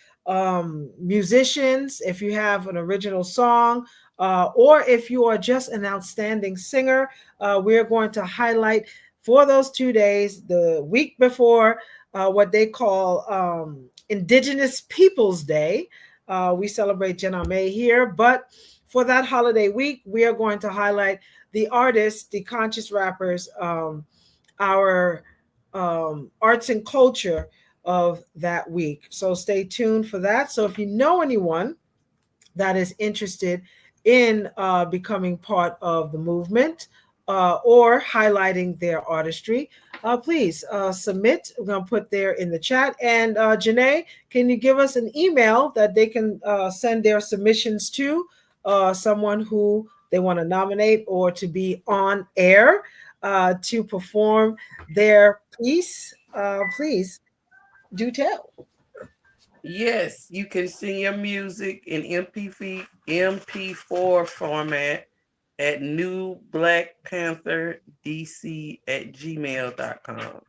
musicians, if you have an original song, or if you are just an outstanding singer. We're going to highlight for those 2 days, the week before what they call Indigenous Peoples Day. We celebrate Janame here, but for that holiday week, we are going to highlight the artists, the conscious rappers, our arts and culture of that week. So stay tuned for that. So if you know anyone that is interested in becoming part of the movement or highlighting their artistry, please submit. We're going to put there in the chat. And Janae, can you give us an email that they can send their submissions to? Someone who they want to nominate or to be on air to perform their piece, please do tell. Yes, you can send your music in MP4 format at newblackpantherdc@gmail.com.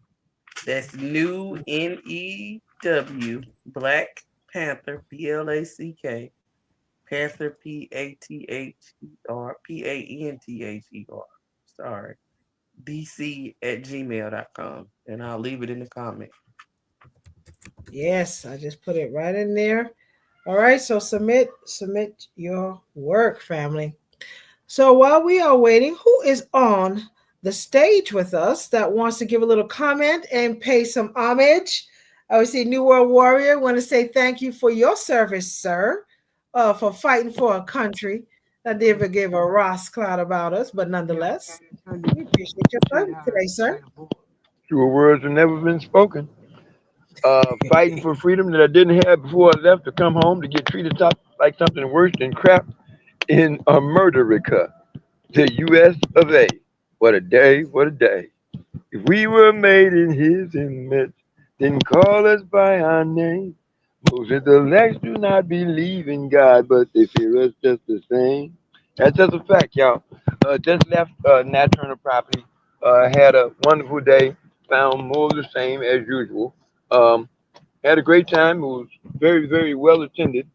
That's new, NEW, Black Panther, BLACK. Panther, PANTHER, sorry, DC@gmail.com. And I'll leave it in the comment. Yes, I just put it right in there. All right, so submit your work, family. So while we are waiting, who is on the stage with us that wants to give a little comment and pay some homage? I would say New World Warrior, want to say thank you for your service, sir. For fighting for a country that never gave a Ross cloud about us, but nonetheless, we appreciate your service today, sir. Fewer words have never been spoken. Fighting for freedom that I didn't have before I left to come home to get treated like something worse than crap in America, the U.S. of A. What a day, what a day. If we were made in his image, then call us by our name. Most of the elect do not believe in God, but they fear us just the same. That's just a fact, y'all. Just left Nat Turner property. Had a wonderful day. Found more of the same as usual. Had a great time. It was very, very well attended.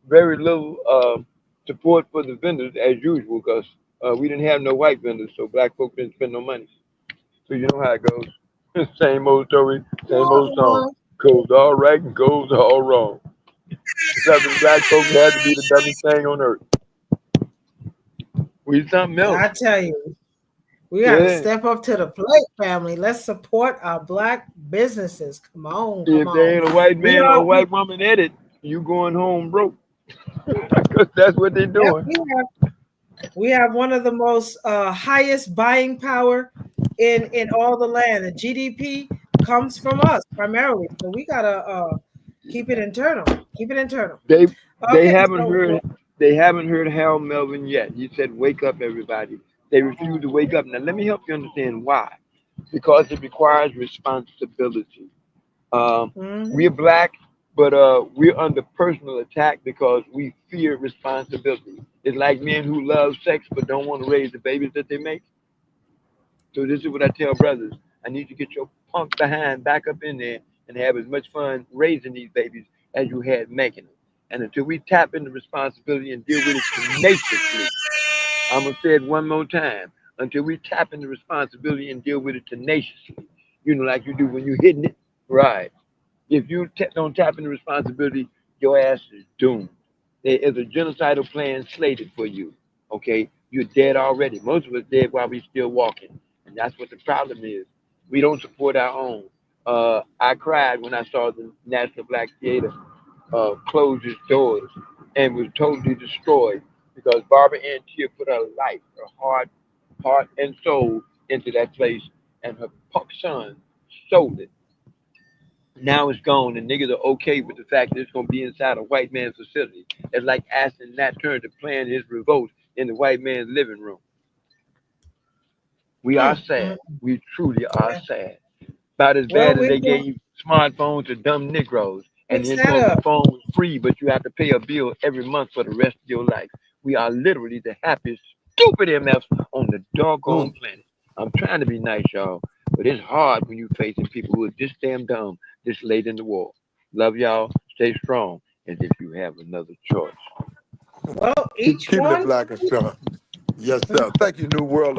Very little support for the vendors as usual, because We didn't have no white vendors, so black folks didn't spend no money. So you know how it goes. Same old story, same old song. Goes all right and goes all wrong. Southern black folks had to be the dumbest thing on earth. We something else. I tell you, we got to step up to the plate, family. Let's support our black businesses. Come on, come If there ain't a white man or a on. white woman in it, you going home broke. Because that's what they're doing. We have one of the most highest buying power in all the land. The GDP comes from us primarily, so we gotta keep it internal. Keep it internal. They haven't heard Hal Melvin yet. He said, "Wake up, everybody." They refuse to wake up. Now, let me help you understand why. Because it requires responsibility. We're black, but we're under personal attack because we fear responsibility. It's like men who love sex but don't want to raise the babies that they make. So this is what I tell brothers. I need you to get your punk behind back up in there and have as much fun raising these babies as you had making them. And until we tap into responsibility and deal with it tenaciously, I'm going to say it one more time. Until we tap into responsibility and deal with it tenaciously, you know, like you do when you're hitting it, right? If you don't tap into responsibility, your ass is doomed. There is a genocidal plan slated for you, okay? You're dead already. Most of us dead while we still walking. And that's what the problem is. We don't support our own. I cried when I saw the National Black Theater close its doors and was totally destroyed because Barbara Ann Teer put her life, her heart and soul into that place, and her punk son sold it. Now it's gone, and niggas are okay with the fact that it's gonna be inside a white man's facility. It's like asking Nat Turner to plan his revolt in the white man's living room. We are sad. We truly are sad. About as bad as they gave smartphones to dumb Negroes, and then told the phone was free, but you have to pay a bill every month for the rest of your life. We are literally the happiest, stupid MFs on the doggone planet. I'm trying to be nice, y'all, but it's hard when you're facing people who are this damn dumb this late in the war. Love y'all. Stay strong, as if you have another choice. Well, each Keeping one. it black and strong. Yes, sir. Thank you, New World,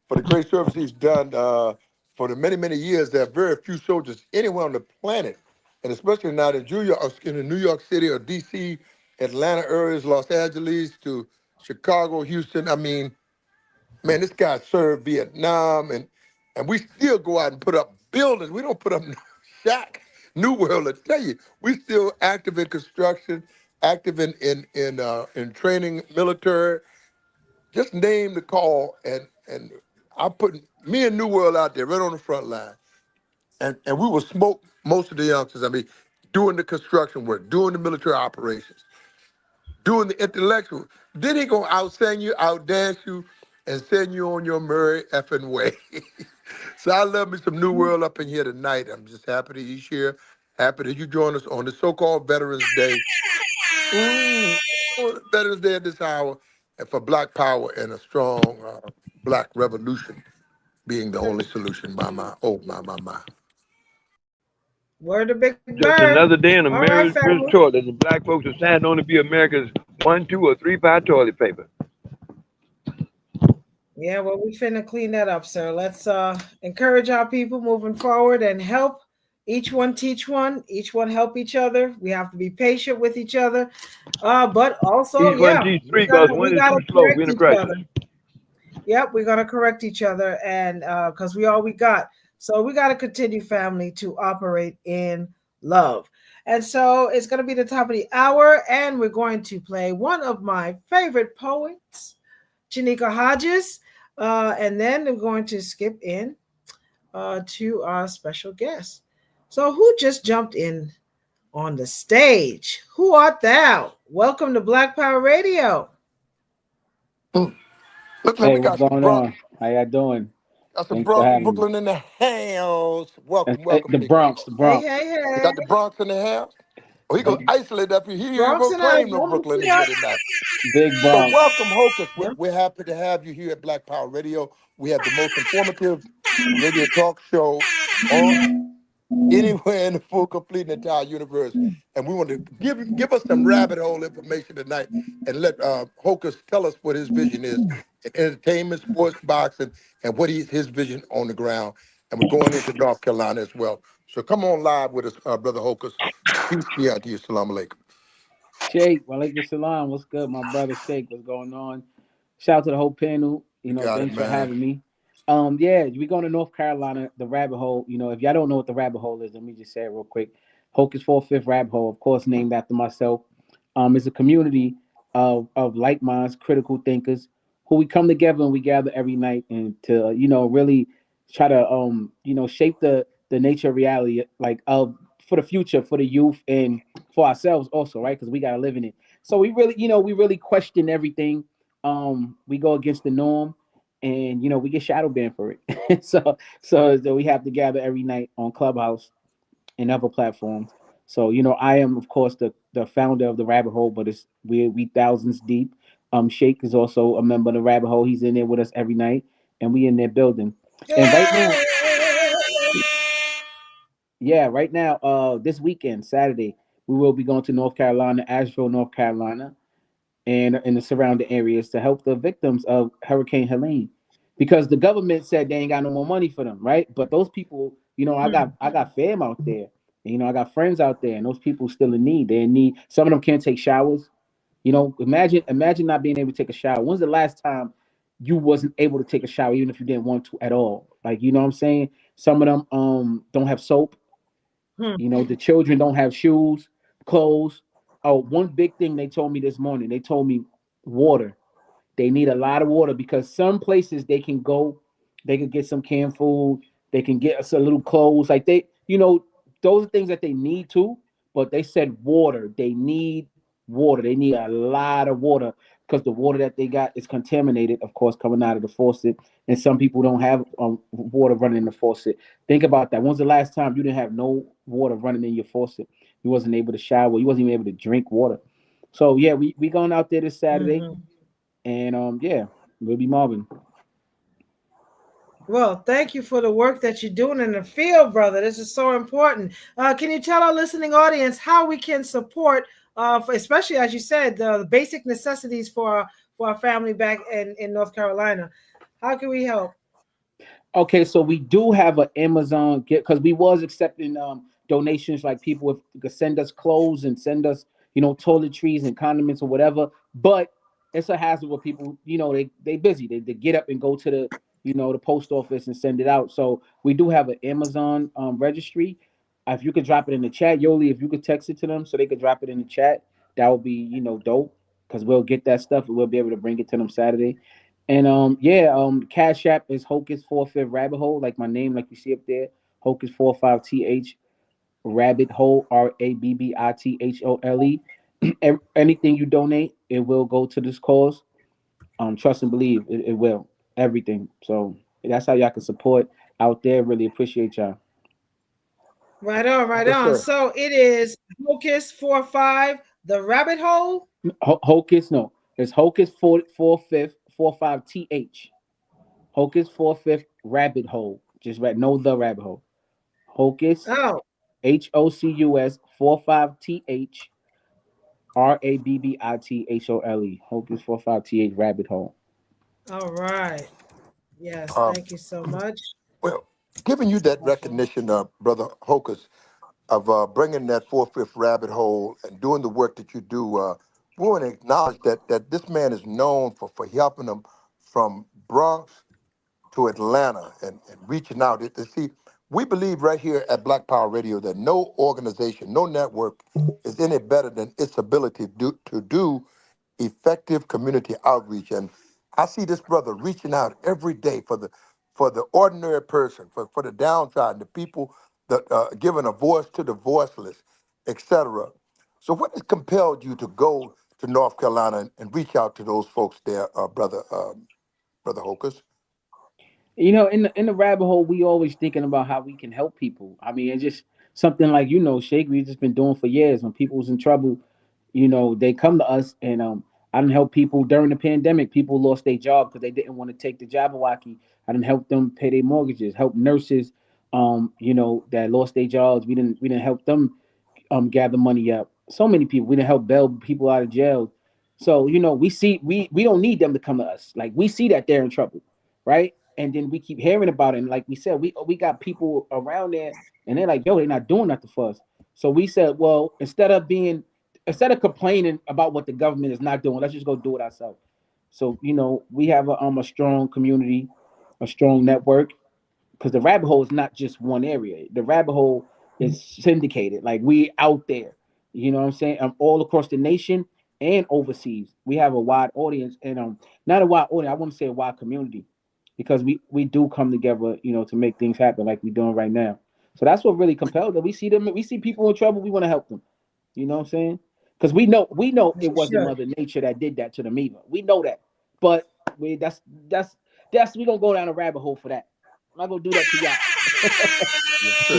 for the great service he's done for the many, many years. There are very few soldiers anywhere on the planet, and especially now in New York City or D.C., Atlanta areas, Los Angeles to Chicago, Houston. I mean, man, this guy served Vietnam, and we still go out and put up buildings. We don't put up shack. New World, I tell you, we still active in construction, active in training, military. Just name the call, and I put me and New World out there right on the front line, and we will smoke most of the youngsters. I mean, doing the construction work, doing the military operations, doing the intellectual. Then he gonna outsing you, outdance you, and send you on your merry effing way. So I love me some New World up in here tonight. I'm just happy that he's here. Happy that you join us on the so-called Veterans Day. Veterans Day at this hour, and for Black Power and a strong Black revolution being the only solution. My. Word of Big Bird. Just another day in America's family. toilet, and black folks are standing on to be America's 1, 2, or 3 ply toilet paper. Yeah, well, we finna clean that up, sir. Let's encourage our people moving forward and help each one teach one, each one help each other. We have to be patient with each other, but also, each one teach 3 because one is too slow. We're in a crisis. Yep, we're gonna correct each other, and because we all we got. So we got to continue, family, to operate in love. And so it's going to be the top of the hour, and we're going to play one of my favorite poets, Chanika Hodges, and then we're going to skip in to our special guest. So who just jumped in on the stage? Who art thou? Welcome to Black Power Radio. Hey, what's going on? How y'all doing? Got some Brooklyn in the house. Welcome. The Bronx. Hey. You got the Bronx in the house? Oh, he gonna isolate up here. He ain't gonna claim no Brooklyn here tonight. Big Bronx. So welcome, Hocus. We're happy to have you here at Black Power Radio. We have the most informative radio talk show on anywhere in the full, complete, and entire universe. And we want to give us some rabbit hole information tonight, and let Hocus tell us what his vision is in entertainment, sports, boxing, and what his vision on the ground. And we're going into North Carolina as well. So come on live with us, Brother Hocus. Peace be unto you. Salam alaikum. Sheikh, walaikum salam. What's good, my brother Sheikh? What's going on? Shout out to the whole panel. Thanks for having me. Yeah, we're going to North Carolina, the rabbit hole. If y'all don't know what the rabbit hole is, let me just say it real quick. Hocus 4/5 Rabbit Hole, of course, named after myself. It's a community of like minds, critical thinkers, who we come together and we gather every night and to really try to shape the nature of reality, like for the future, for the youth, and for ourselves also, right? Because we gotta live in it. So we really question everything. We go against the norm, and we get shadow banned for it. so we have to gather every night on Clubhouse and other platforms. So I am, of course, the founder of the Rabbit Hole, but we thousands deep. Sheikh is also a member of the Rabbit Hole. He's in there with us every night, and we in there building. And right now, this weekend, Saturday, we will be going to North Carolina, Asheville, North Carolina, and in the surrounding areas to help the victims of Hurricane Helene, because the government said they ain't got no more money for them, right? But those people, I got fam out there, and, I got friends out there, and those people still in need. They're in need. Some of them can't take showers. Imagine not being able to take a shower. When's the last time you wasn't able to take a shower, even if you didn't want to at all? Like, what I'm saying? Some of them don't have soap. The children don't have shoes, clothes. Oh, one big thing they told me this morning, they told me water. They need a lot of water, because some places they can go, they can get some canned food, they can get us a little clothes. Like those are things that they need too, but they said water. They need water. They need a lot of water, because the water that they got is contaminated, of course, coming out of the faucet. And some people don't have water running in the faucet. Think about that. When's the last time you didn't have no water running in your faucet? You wasn't able to shower. You wasn't even able to drink water. So yeah, we going out there this Saturday, and we'll be mobbing. Well, thank you for the work that you're doing in the field, brother. This is so important. Can you tell our listening audience how we can support, especially as you said, the basic necessities for our family back in North Carolina? How can we help? Okay, so we do have an Amazon, because we was accepting donations, like people could send us clothes and send us, toiletries and condiments or whatever. But it's a hassle with people, they busy. They get up and go to the post office and send it out. So we do have an Amazon registry. If you could drop it in the chat, Yoli, if you could text it to them so they could drop it in the chat, that would be, dope, because we'll get that stuff and we'll be able to bring it to them Saturday. And Cash App is Hocus 4/5 Rabbit Hole, like my name, like you see up there, Hocus 45TH Rabbit Hole, RABBITHOLE. Anything you donate, it will go to this cause. Trust and believe, it will. Everything. So that's how y'all can support out there. Really appreciate y'all. Right on. So it is Hocus 4/5 the Rabbit Hole. Hocus, no, it's Hocus 4/5 45TH. Hocus 4/5 Rabbit Hole. Just right, no, the Rabbit Hole. Hocus. Oh. HOCUS 45TH RABBITHOLE. Hocus 45TH Rabbit Hole. All right. Yes, thank you so much. Well, giving you that recognition, Brother Hocus, of bringing that 4/5 Rabbit Hole and doing the work that you do, we want to acknowledge that this man is known for helping them from Bronx to Atlanta and reaching out. See, we believe right here at Black Power Radio that no organization, no network is any better than its ability to do effective community outreach. And I see this brother reaching out every day for the ordinary person, for the downtrodden, the people that giving a voice to the voiceless, etc. So what has compelled you to go to North Carolina and reach out to those folks there, Brother Hocus? In the rabbit hole, we always thinking about how we can help people. I mean, it's just something like, Sheikh, we've just been doing for years. When people was in trouble, they come to us, and I done help people during the pandemic. People lost their job because they didn't want to take the Jabberwocky. I done help them pay their mortgages, help nurses that lost their jobs. We didn't help them gather money up. So many people. We didn't help bail people out of jail. So we don't need them to come to us. Like, we see that they're in trouble, right? And then we keep hearing about it. And like we said, we got people around there, and they're like, yo, they're not doing nothing for us. So we said, well, instead of complaining about what the government is not doing, let's just go do it ourselves. So we have a strong community, a strong network, because the rabbit hole is not just one area. The rabbit hole is syndicated. Like, we out there, you know what I'm saying? All across the nation and overseas. We have a wide audience, and not a wide audience. I want to say a wide community, because we do come together, to make things happen like we're doing right now. So that's what really compelled them. We see people in trouble. We want to help them. You know what I'm saying? Because we know it wasn't Mother Nature that did that to them either. We know that, but we gonna go down a rabbit hole for that. I'm not gonna do that to y'all.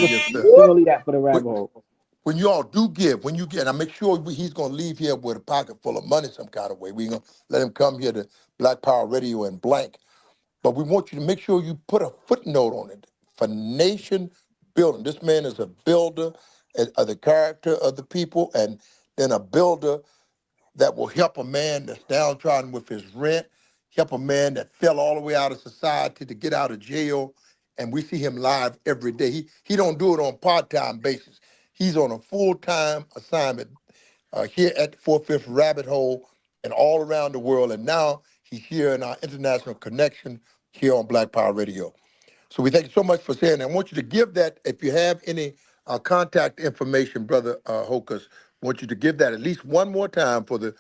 Yes, sir. We're gonna leave that for the rabbit hole. When you all do give, when you get, I make sure he's gonna leave here with a pocket full of money some kind of way. We're gonna let him come here to Black Power Radio and blank. But we want you to make sure you put a footnote on it for nation building. This man is a builder of the character of the people, and then a builder that will help a man that's downtrodden with his rent, help a man that fell all the way out of society to get out of jail. And we see him live every day. He don't do it on part-time basis. He's on a full-time assignment here at 4/5 Rabbit Hole and all around the world. And now he's here in our international connection here on Black Power Radio. So we thank you so much for saying that. I want you to give that, if you have any contact information, Brother Hokus, I want you to give that at least one more time for the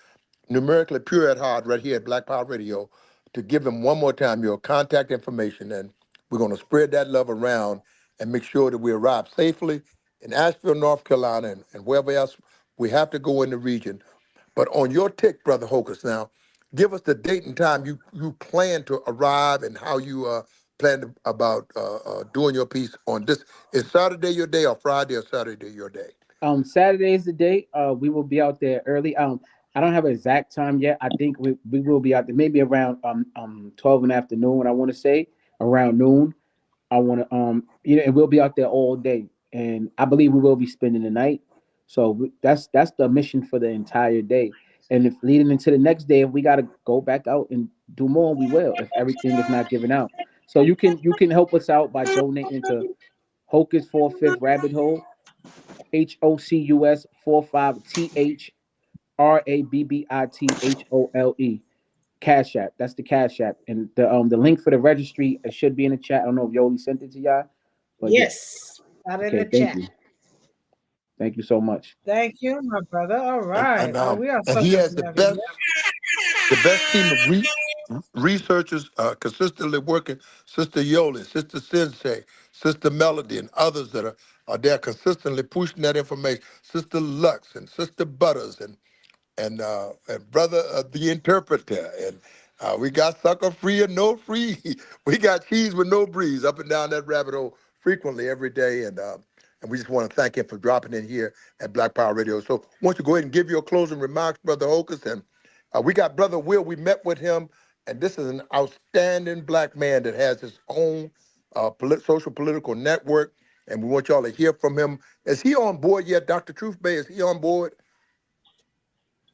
numerically pure at heart right here at Black Power Radio, to give them one more time your contact information. And we're going to spread that love around and make sure that we arrive safely in Asheville, North Carolina, and wherever else we have to go in the region. But on your tick, Brother Hokus, now, give us the date and time you plan to arrive, and how you plan about doing your piece on this. Is Saturday your day, or Friday or Saturday your day? Saturday is the day. We will be out there early. I don't have an exact time yet. I think we will be out there maybe around 12 in the afternoon. I want to say around noon. I want to and we'll be out there all day, and I believe we will be spending the night. So that's the mission for the entire day. And if leading into the next day, if we got to go back out and do more, we will, if everything is not given out. So you can help us out by donating to Hokus 4/5 Rabbit Hole, HOCUS 45 THRABBITHOLE. Cash App. That's the Cash App. And the link for the registry, it should be in the chat. I don't know if Yoli sent it to y'all. But yes. Out in the chat. Thank you so much. Thank you, my brother. All right. We are and he has the best team of researchers consistently working. Sister Yoli, Sister Sensei, Sister Melody, and others that are there consistently pushing that information. Sister Lux and Sister Butters and Brother the Interpreter. And we got sucker free and no free. We got cheese with no breeze up and down that rabbit hole frequently every day. And we just want to thank him for dropping in here at Black Power Radio. So why don't you go ahead and give your closing remarks, Brother Hokus. And we got Brother Will. We met with him, and this is an outstanding black man that has his own social political network, and we want y'all to hear from him. Is he on board yet, Dr. Truth Bay? Is he on board?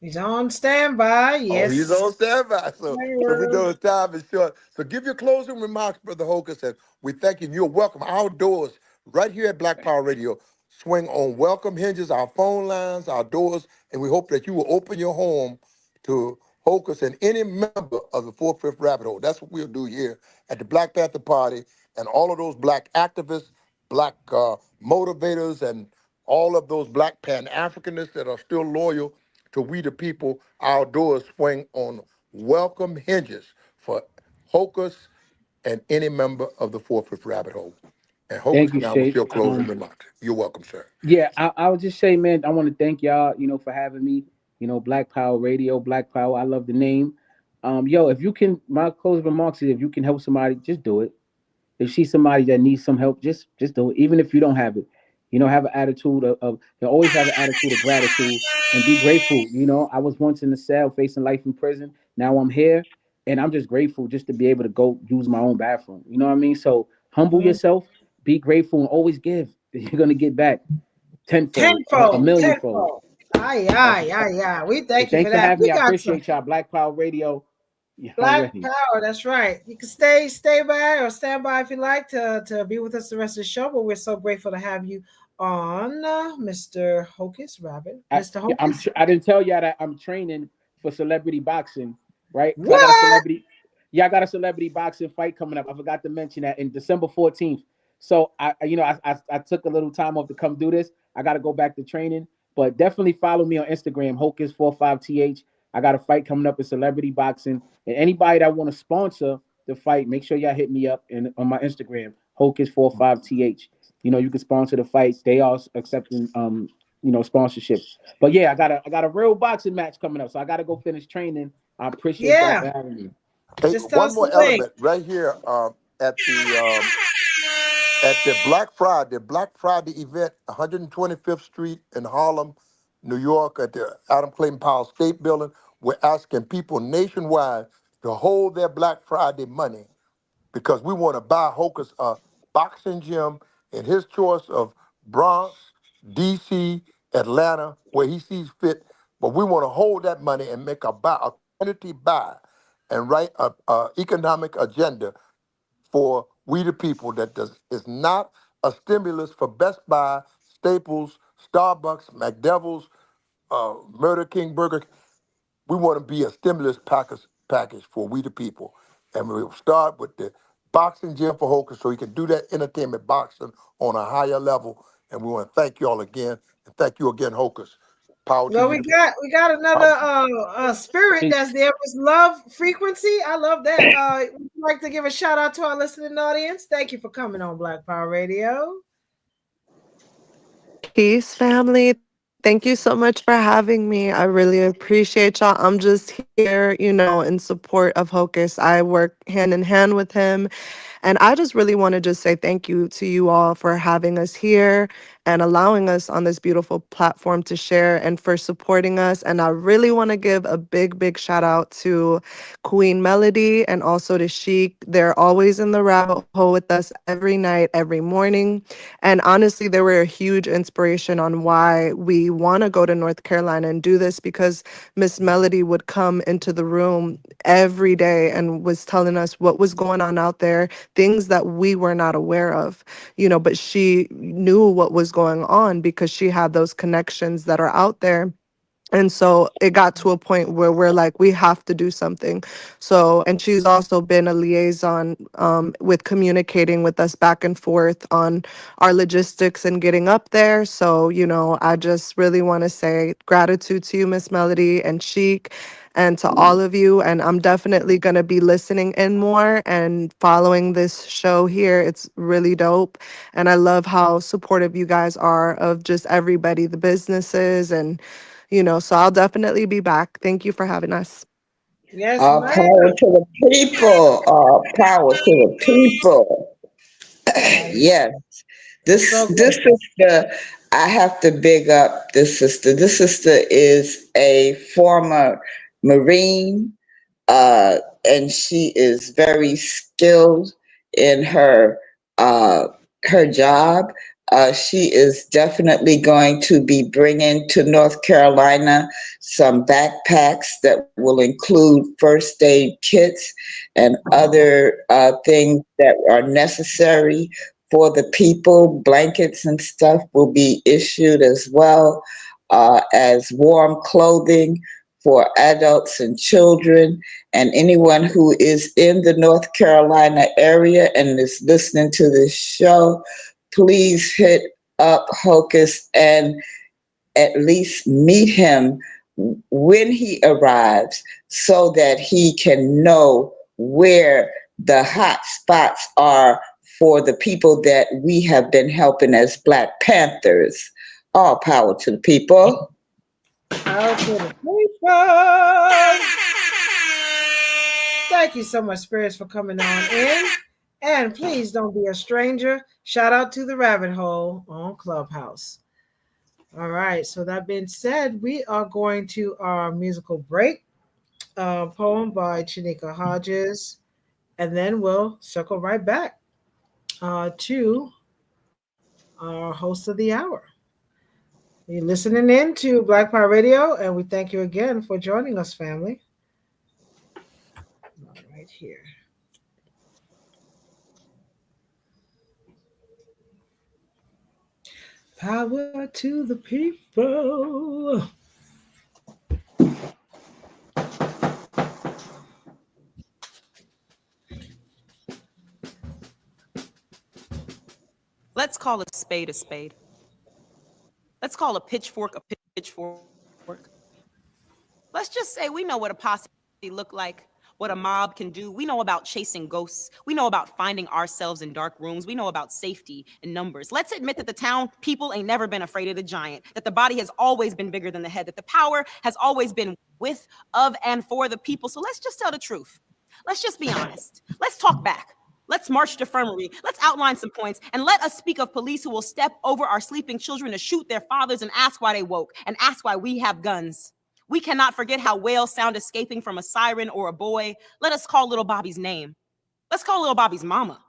He's on standby, yes. Oh, he's on standby. So we know his time is short. So give your closing remarks, Brother Hokus, and we thank you. You're welcome outdoors right here at Black Power Radio. Swing on welcome hinges, our phone lines, our doors, and we hope that you will open your home to Hokus and any member of the 4/5 Rabbit Hole. That's what we'll do here at the Black Panther Party, and all of those black activists, black motivators, and all of those black Pan-Africanists that are still loyal to we the people. Our doors swing on welcome hinges for Hokus and any member of the 4/5 Rabbit Hole. And Hokus, now with your closing remarks. You're welcome, sir. Yeah, I would just say, man, I want to thank y'all, for having me. Black Power Radio, Black Power. I love the name. If you can, my closing remarks is, if you can help somebody, just do it. If she's somebody that needs some help, just do it. Even if you don't have it, have an attitude of always have an attitude of gratitude and be grateful. I was once in the cell facing life in prison. Now I'm here, and I'm just grateful just to be able to go use my own bathroom. You know what I mean? So humble yourself, be grateful and always give. You're gonna get back tenfold, a Tenfold, millionfold. tenfold. Aye. We thank you for Thanks for that. having We me. I got some appreciate y'all. Black Power Radio. Yeah, Black already. Power. That's right. You can stay by or stand by if you like to be with us the rest of the show. But we're so grateful to have you on, Mr. Hocus Rabbit. Mr. Hocus. I didn't tell y'all that I'm training for celebrity boxing, right? What? I got a celebrity boxing fight coming up. I forgot to mention that in December 14th. So I took a little time off to come do this. I got to go back to training, but definitely follow me on Instagram, Hocus45th. I got a fight coming up in celebrity boxing, and anybody that want to sponsor the fight, make sure y'all hit me up on my Instagram, Hocus45th. You can sponsor the fight. They are accepting sponsorships. But yeah, I got a real boxing match coming up, so I got to go finish training. I appreciate y'all for having me. Hey, one more element right here at the Black Friday event, 125th Street in Harlem, New York, at the Adam Clayton Powell State Building. We're asking people nationwide to hold their Black Friday money because we want to buy Hocus a boxing gym in his choice of Bronx, DC, Atlanta, where he sees fit. But we want to hold that money and make a community buy and write a economic agenda for we the people that is not a stimulus for Best Buy, Staples, Starbucks, McDeville's, Murder King Burger. We want to be a stimulus package for we the people. And we'll start with the boxing gym for Hocus so he can do that entertainment boxing on a higher level. And we want to thank you all again. And thank you again, Hocus. Power Well, to we you. got another spirit that's there. It's Love Frequency. I love that. Would you like to give a shout out to our listening audience? Thank you for coming on Black Power Radio. Peace, family. Thank you so much for having me. I really appreciate y'all. I'm just here, in support of Hocus. I work hand in hand with him. And I just really want to just say thank you to you all for having us here and allowing us on this beautiful platform to share and for supporting us. And I really want to give a big, big shout out to Queen Melody and also to Chic. They're always in the rabbit hole with us every night, every morning. And honestly, they were a huge inspiration on why we want to go to North Carolina and do this, because Miss Melody would come into the room every day and was telling us what was going on out there, things that we were not aware of, but she knew what was going on because she had those connections that are out there. And so it got to a point where we're like, we have to do something. So, and she's also been a liaison with communicating with us back and forth on our logistics and getting up there. So, I just really want to say gratitude to you, Miss Melody and Chic, and to all of you. And I'm definitely going to be listening in more and following this show here. It's really dope. And I love how supportive you guys are of just everybody, the businesses and so I'll definitely be back. Thank you for having us. Yes, power to the people. Power to the people. Yes. This sister, I have to big up this sister. This sister is a former Marine, and she is very skilled in her job. She is definitely going to be bringing to North Carolina some backpacks that will include first aid kits and other things that are necessary for the people. Blankets and stuff will be issued as well as warm clothing for adults and children, and anyone who is in the North Carolina area and is listening to this show, please hit up Hocus and at least meet him when he arrives so that he can know where the hot spots are for the people that we have been helping as Black Panthers. All power to the people. Power to the people. Thank you so much, Spirits, for coming on in. And please don't be a stranger. Shout out to the Rabbit Hole on Clubhouse. All right. So that being said, we are going to our musical break. Poem by Chanika Hodges. And then we'll circle right back to our host of the hour. You're listening in to Black Power Radio, and we thank you again for joining us, family. Right here. Power to the people. Let's call a spade a spade. Let's call a pitchfork a pitchfork. Let's just say we know what a posse look like, what a mob can do. We know about chasing ghosts. We know about finding ourselves in dark rooms. We know about safety in numbers. Let's admit that the town people ain't never been afraid of the giant, that the body has always been bigger than the head, that the power has always been with, of, and for the people. So let's just tell the truth. Let's just be honest. Let's talk back. Let's march to infirmary. Let's outline some points, and let us speak of police who will step over our sleeping children to shoot their fathers and ask why they woke, and ask why we have guns. We cannot forget how whales sound escaping from a siren or a boy. Let us call little Bobby's name. Let's call little Bobby's mama.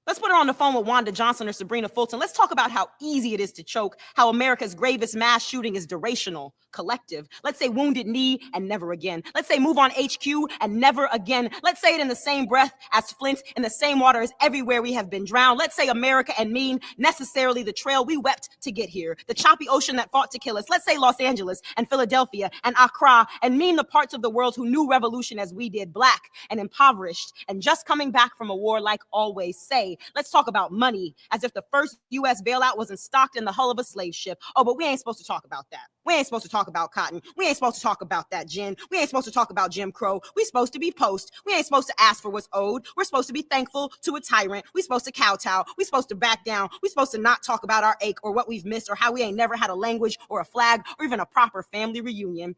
Let's put her on the phone with Wanda Johnson or Sabrina Fulton. Let's talk about how easy it is to choke, how America's gravest mass shooting is durational, collective. Let's say wounded knee and never again. Let's say move on HQ and never again. Let's say it in the same breath as Flint, in the same water as everywhere we have been drowned. Let's say America and mean necessarily the trail we wept to get here, the choppy ocean that fought to kill us. Let's say Los Angeles and Philadelphia and Accra, and mean the parts of the world who knew revolution as we did, black and impoverished and just coming back from a war like always. Say, let's talk about money as if the first U.S. bailout wasn't stocked in the hull of a slave ship. Oh, but we ain't supposed to talk about that. We ain't supposed to talk about cotton. We ain't supposed to talk about that gin. We ain't supposed to talk about Jim Crow. We supposed to be post. We ain't supposed to ask for what's owed. We're supposed to be thankful to a tyrant. We supposed to kowtow. We supposed to back down. We supposed to not talk about our ache or what we've missed or how we ain't never had a language or a flag or even a proper family reunion.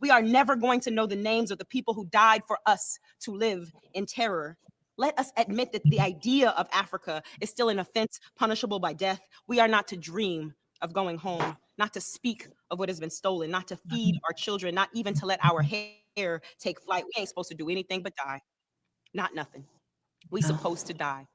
We are never going to know the names of the people who died for us to live in terror. Let us admit that the idea of Africa is still an offense punishable by death. We are not to dream of going home, not to speak of what has been stolen, not to feed our children, not even to let our hair take flight. We ain't supposed to do anything but die. Not nothing. We supposed to die.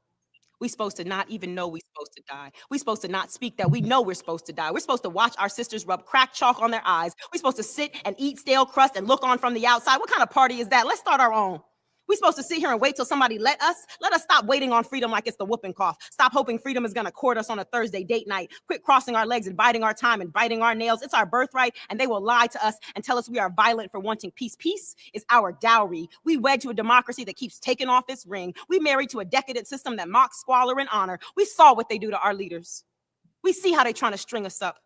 We supposed to not even know we supposed to die. We supposed to not speak that we know we're supposed to die. We're supposed to watch our sisters rub crack chalk on their eyes. We're supposed to sit and eat stale crust and look on from the outside. What kind of party is that? Let's start our own. We're supposed to sit here and wait till somebody let us stop waiting on freedom like it's the whooping cough. Stop hoping freedom is going to court us on a Thursday date night. Quit crossing our legs and biding our time and biting our nails. It's our birthright, and they will lie to us and tell us we are violent for wanting peace. Peace is our dowry. We wed to a democracy that keeps taking off its ring. We married to a decadent system that mocks squalor and honor. We saw what they do to our leaders. We see how they're trying to string us up.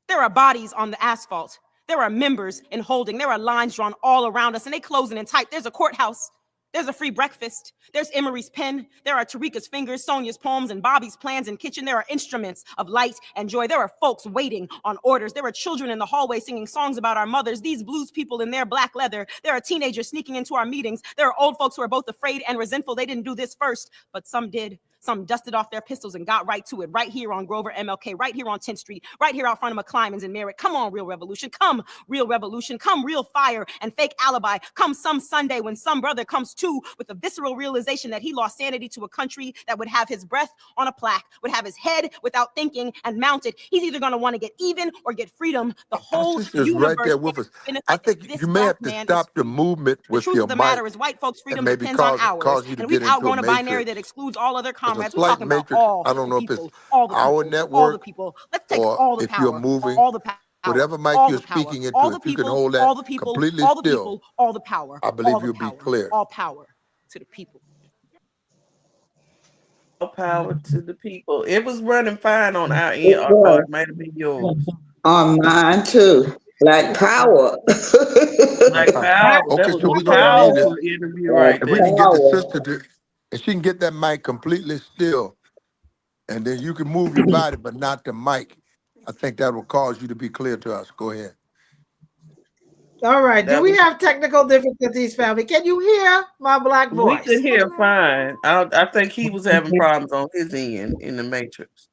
There are bodies on the asphalt. There are members in holding. There are lines drawn all around us, and they closing in tight. There's a courthouse. There's a free breakfast. There's Emery's pen. There are Tarika's fingers, Sonia's poems, and Bobby's plans and kitchen. There are instruments of light and joy. There are folks waiting on orders. There are children in the hallway singing songs about our mothers. These blues people in their black leather. There are teenagers sneaking into our meetings. There are old folks who are both afraid and resentful. They didn't do this first, but some did. Some dusted off their pistols and got right to it, right here on Grover MLK, right here on 10th Street, right here out front of McClymonds and Merritt. Come on, real revolution. Come, real revolution. Come, real fire and fake alibi. Come some Sunday when some brother comes to with a visceral realization that he lost sanity to a country that would have his breath on a plaque, would have his head without thinking and mounted. He's either going to want to get even or get freedom. The whole Sister's right there with us. I think you may have to stop the movement with your mic. The truth of the matter is white folks' freedom depends on ours. And we've outgrown a binary that excludes all other comrades. We're talking about all I don't know if it's our network, all the people. Let's take all the if power, you're moving, all the power, whatever mic you're speaking into, all the if you people, can hold that all the people, completely all the still, people, all the power. I believe all you'll power, be clear. All power to the people. All power to the people. It was running fine on our end. It might have been yours. On mine too. Black Power. Black Power. Okay, so we're gonna need it. If we can get the sister to, if she can get that mic completely still, and then you can move your body, but not the mic. I think that will cause you to be clear to us. Go ahead. All right. Do we have technical difficulties, family? Can you hear my black voice? We could hear fine. I think he was having problems on his end in the Matrix.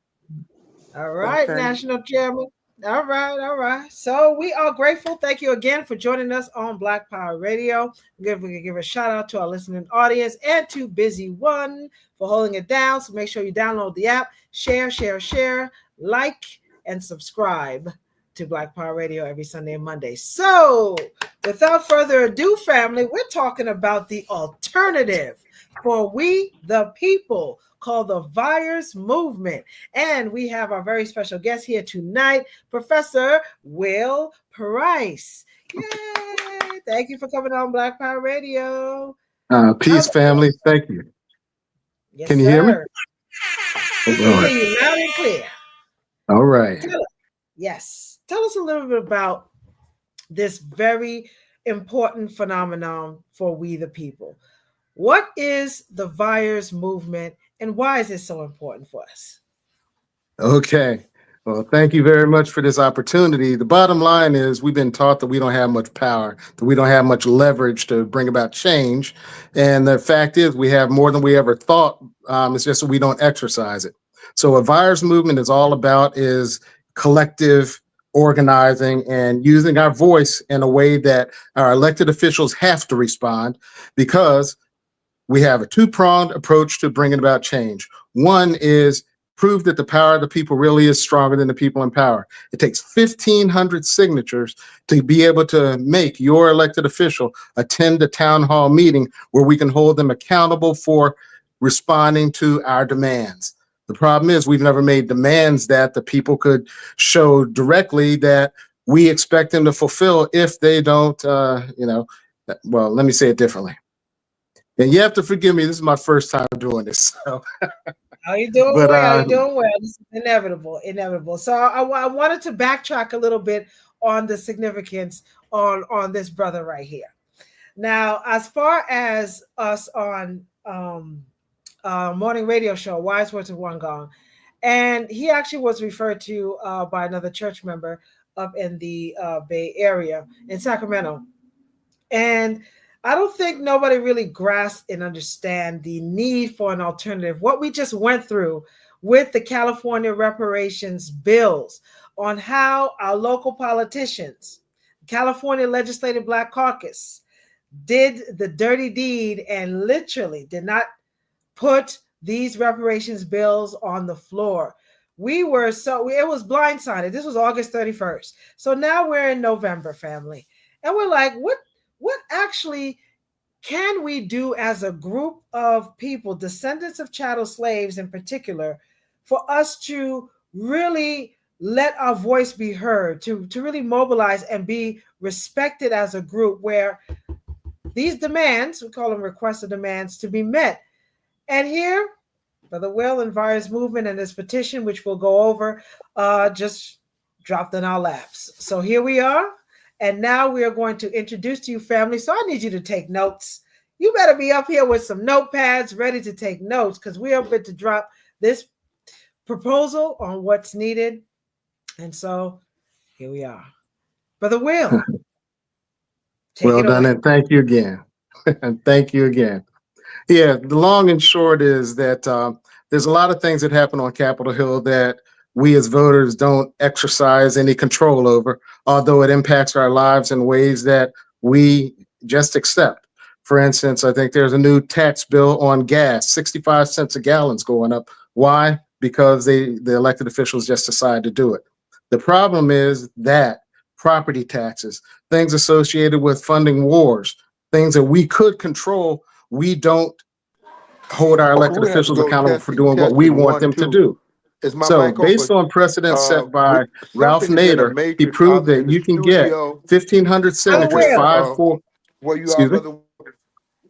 All right, okay. National Chairman. All right, all right. So we are grateful. Thank you again for joining us on Black Power Radio. We can give a shout out to our listening audience and to Busy One for holding it down. So make sure you download the app, share, like, and subscribe to Black Power Radio every Sunday and Monday. So without further ado, family, we're talking about the alternative for we the people, called the VIRES Movement. And we have our very special guest here tonight, Professor Will Price. Yay! Thank you for coming on Black Power Radio. Peace, family. Thank you. Yes, Can you hear me? We can hear you loud and clear. All right. Yes. Tell us a little bit about this very important phenomenon for we the people. What is the VIRES Movement, and why is it so important for us? Okay. Well, thank you very much for this opportunity. The bottom line is we've been taught that we don't have much power, that we don't have much leverage to bring about change. And the fact is we have more than we ever thought. It's just that we don't exercise it. So what VIRES Movement is all about is collective organizing and using our voice in a way that our elected officials have to respond, because we have a two-pronged approach to bringing about change. One is prove that the power of the people really is stronger than the people in power. It takes 1,500 signatures to be able to make your elected official attend a town hall meeting where we can hold them accountable for responding to our demands. The problem is we've never made demands that the people could show directly that we expect them to fulfill if they don't, well, let me say it differently. And you have to forgive me. This is my first time doing this. So. Are you doing well? You're doing well. This is inevitable. So I wanted to backtrack a little bit on the significance on this brother right here. Now, as far as us on morning radio show, Wise Words of Wangan, and he actually was referred to by another church member up in the Bay Area in Sacramento. And I don't think nobody really grasps and understand the need for an alternative. What we just went through with the California reparations bills on how our local politicians, California Legislative Black Caucus, did the dirty deed and literally did not put these reparations bills on the floor. It was blindsided. This was August 31st. So now we're in November, family. And we're like, what actually can we do as a group of people, descendants of chattel slaves in particular, for us to really let our voice be heard, to really mobilize and be respected as a group where these demands, we call them requested demands, to be met. And here, Brother Will and VIRES Movement and this petition, which we'll go over, just dropped in our laps. So here we are. And now we are going to introduce to you, family. So I need you to take notes. You better be up here with some notepads ready to take notes, because we are about to drop this proposal on what's needed. And so here we are. Brother Will. Well done, and thank you again. Thank you again. Yeah, the long and short is that there's a lot of things that happen on Capitol Hill that we as voters don't exercise any control over, although it impacts our lives in ways that we just accept. For instance, I think there's a new tax bill on gas, 65 cents a gallon's going up. Why? Because the elected officials just decide to do it. The problem is that property taxes, things associated with funding wars, things that we could control, we don't hold our elected officials accountable for doing what we want them to do. So based on precedent set by Ralph Nader, he proved that you can get 1,500 signatures, excuse me?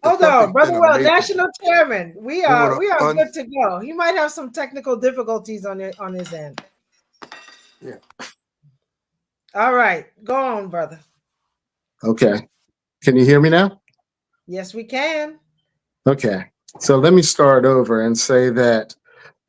Hold on, Brother Will, National Chairman. We are good to go. He might have some technical difficulties on his end. Yeah. All right, go on, brother. Okay. Can you hear me now? Yes, we can. Okay. So let me start over and say that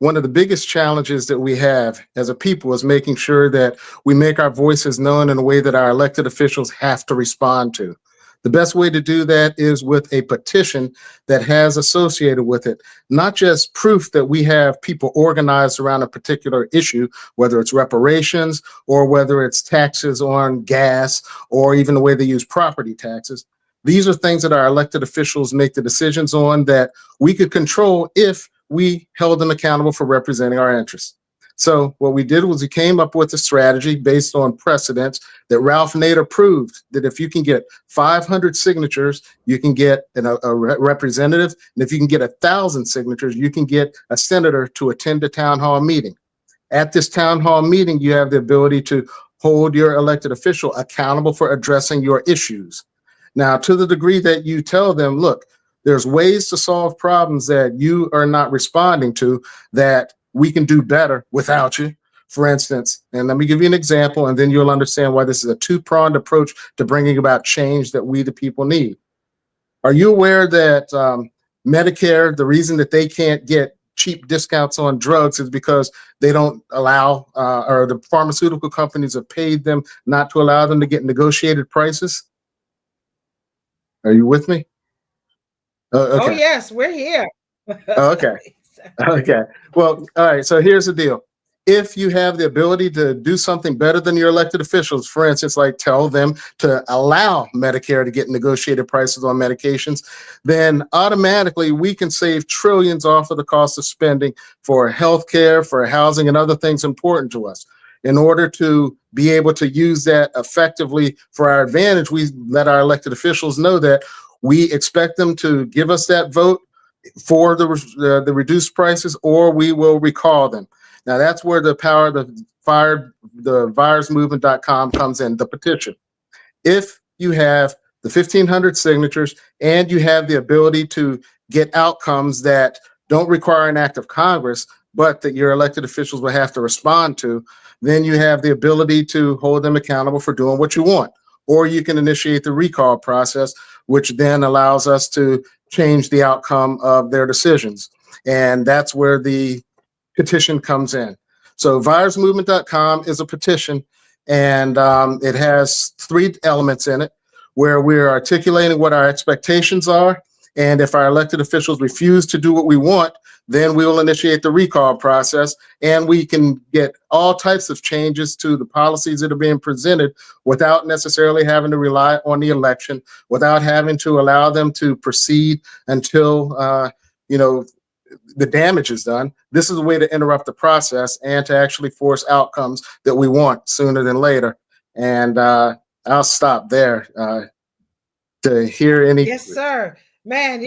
one of the biggest challenges that we have as a people is making sure that we make our voices known in a way that our elected officials have to respond to. The best way to do that is with a petition that has associated with it, not just proof that we have people organized around a particular issue, whether it's reparations or whether it's taxes on gas or even the way they use property taxes. These are things that our elected officials make the decisions on that we could control if we held them accountable for representing our interests. So what we did was we came up with a strategy based on precedents that Ralph Nader proved that if you can get 500 signatures, you can get a representative. And if you can get 1,000 signatures, you can get a senator to attend a town hall meeting. At this town hall meeting, you have the ability to hold your elected official accountable for addressing your issues. Now, to the degree that you tell them, look, there's ways to solve problems that you are not responding to that we can do better without you. For instance, and let me give you an example, and then you'll understand why this is a two-pronged approach to bringing about change that we, the people, need. Are you aware that Medicare, the reason that they can't get cheap discounts on drugs is because they don't allow, or the pharmaceutical companies have paid them not to allow them to get negotiated prices? Are you with me? Okay. Oh, yes, we're here. Okay. Okay. Well, all right. So here's the deal. If you have the ability to do something better than your elected officials, for instance, like tell them to allow Medicare to get negotiated prices on medications, then automatically we can save trillions off of the cost of spending for healthcare, for housing, and other things important to us. In order to be able to use that effectively for our advantage, we let our elected officials know that we expect them to give us that vote for the reduced prices, or we will recall them. Now that's where the power of the virusmovement.com comes in, the petition. If you have the 1,500 signatures and you have the ability to get outcomes that don't require an act of Congress, but that your elected officials will have to respond to, then you have the ability to hold them accountable for doing what you want. Or you can initiate the recall process, which then allows us to change the outcome of their decisions. And that's where the petition comes in. So virusmovement.com is a petition, and it has 3 elements in it where we're articulating what our expectations are. And if our elected officials refuse to do what we want, then we will initiate the recall process, and we can get all types of changes to the policies that are being presented without necessarily having to rely on the election, without having to allow them to proceed until the damage is done. This is a way to interrupt the process and to actually force outcomes that we want sooner than later. And I'll stop there to hear any. Yes, sir. Man,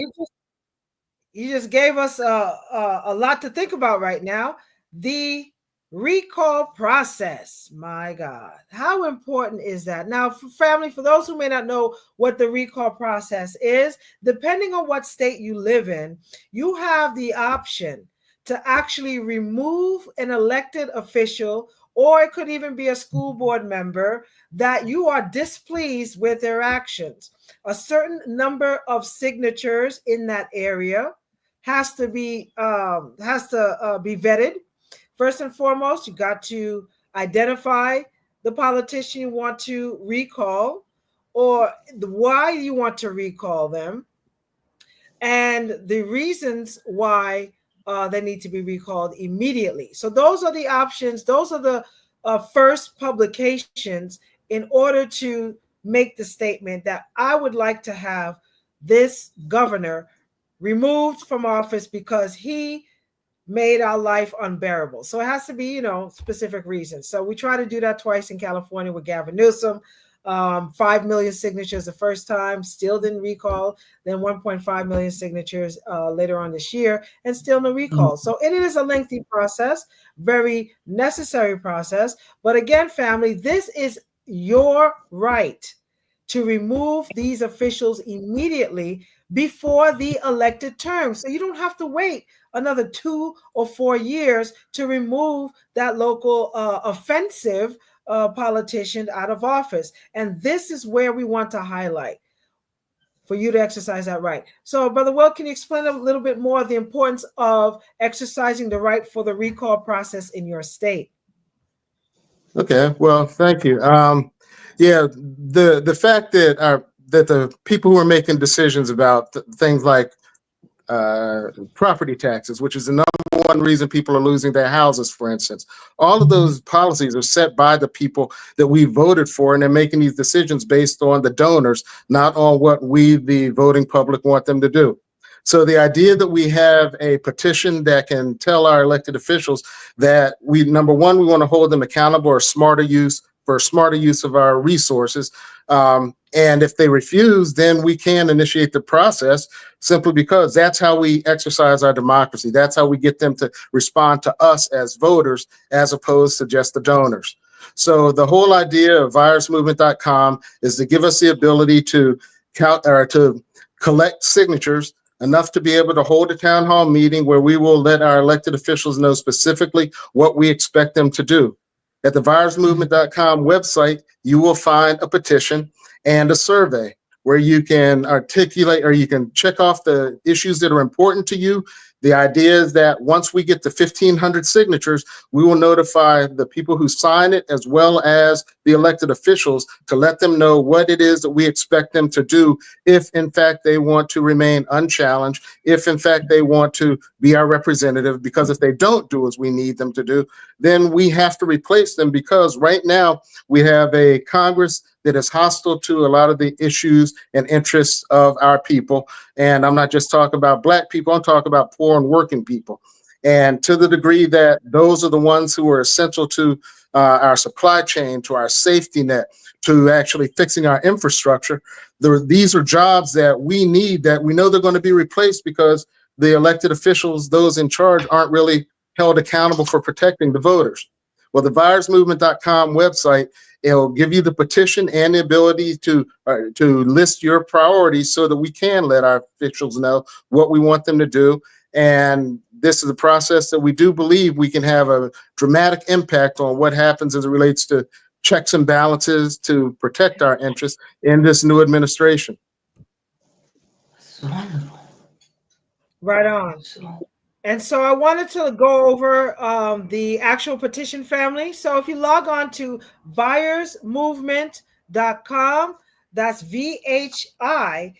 you just gave us a lot to think about right now. The recall process, my God, how important is that? Now, for family, for those who may not know what the recall process is, depending on what state you live in, you have the option to actually remove an elected official, or it could even be a school board member that you are displeased with their actions. A certain number of signatures in that area has to be vetted. First and foremost, you got to identify the politician you want to recall, or why you want to recall them, and the reasons why they need to be recalled immediately. So those are the options. Those are the first publications in order to make the statement that I would like to have this governor removed from office because he made our life unbearable. So it has to be, specific reasons. So we try to do that twice in California with Gavin Newsom. 5 million signatures the first time, still didn't recall, then 1.5 million signatures later on this year, and still no recall. So it is a lengthy process, very necessary process. But again, family, this is your right to remove these officials immediately before the elected term. So you don't have to wait another 2 or 4 years to remove that local offensive politician out of office. And this is where we want to highlight for you to exercise that right. So, Brother Will, can you explain a little bit more of the importance of exercising the right for the recall process in your state? Okay, well, thank you. The fact that that the people who are making decisions about things like property taxes, which is the number one reason people are losing their houses, for instance. All of those policies are set by the people that we voted for, and they're making these decisions based on the donors, not on what we, the voting public, want them to do. So the idea that we have a petition that can tell our elected officials that we, number one, we want to hold them accountable for smarter use of our resources. And if they refuse, then we can initiate the process, simply because that's how we exercise our democracy. That's how we get them to respond to us as voters, as opposed to just the donors. So the whole idea of virusmovement.com is to give us the ability to collect signatures enough to be able to hold a town hall meeting where we will let our elected officials know specifically what we expect them to do. At the virusmovement.com website, you will find a petition and a survey where you can articulate, or you can check off the issues that are important to you. The idea is that once we get to 1,500 signatures, we will notify the people who sign it, as well as the elected officials, to let them know what it is that we expect them to do if, in fact, they want to remain unchallenged, if, in fact, they want to be our representative. Because if they don't do as we need them to do, then we have to replace them, because right now we have a Congress that is hostile to a lot of the issues and interests of our people. And I'm not just talking about Black people, I'm talking about poor and working people. And to the degree that those are the ones who are essential to our supply chain, to our safety net, to actually fixing our infrastructure, these are jobs that we need, that we know they're going to be replaced because the elected officials, those in charge, aren't really held accountable for protecting the voters. Well, the virusmovement.com website, it'll give you the petition and the ability to list your priorities so that we can let our officials know what we want them to do. And this is a process that we do believe we can have a dramatic impact on what happens as it relates to checks and balances to protect our interests in this new administration. Right on. And so I wanted to go over the actual petition, family. So if you log on to virsmovement.com, that's VHIERS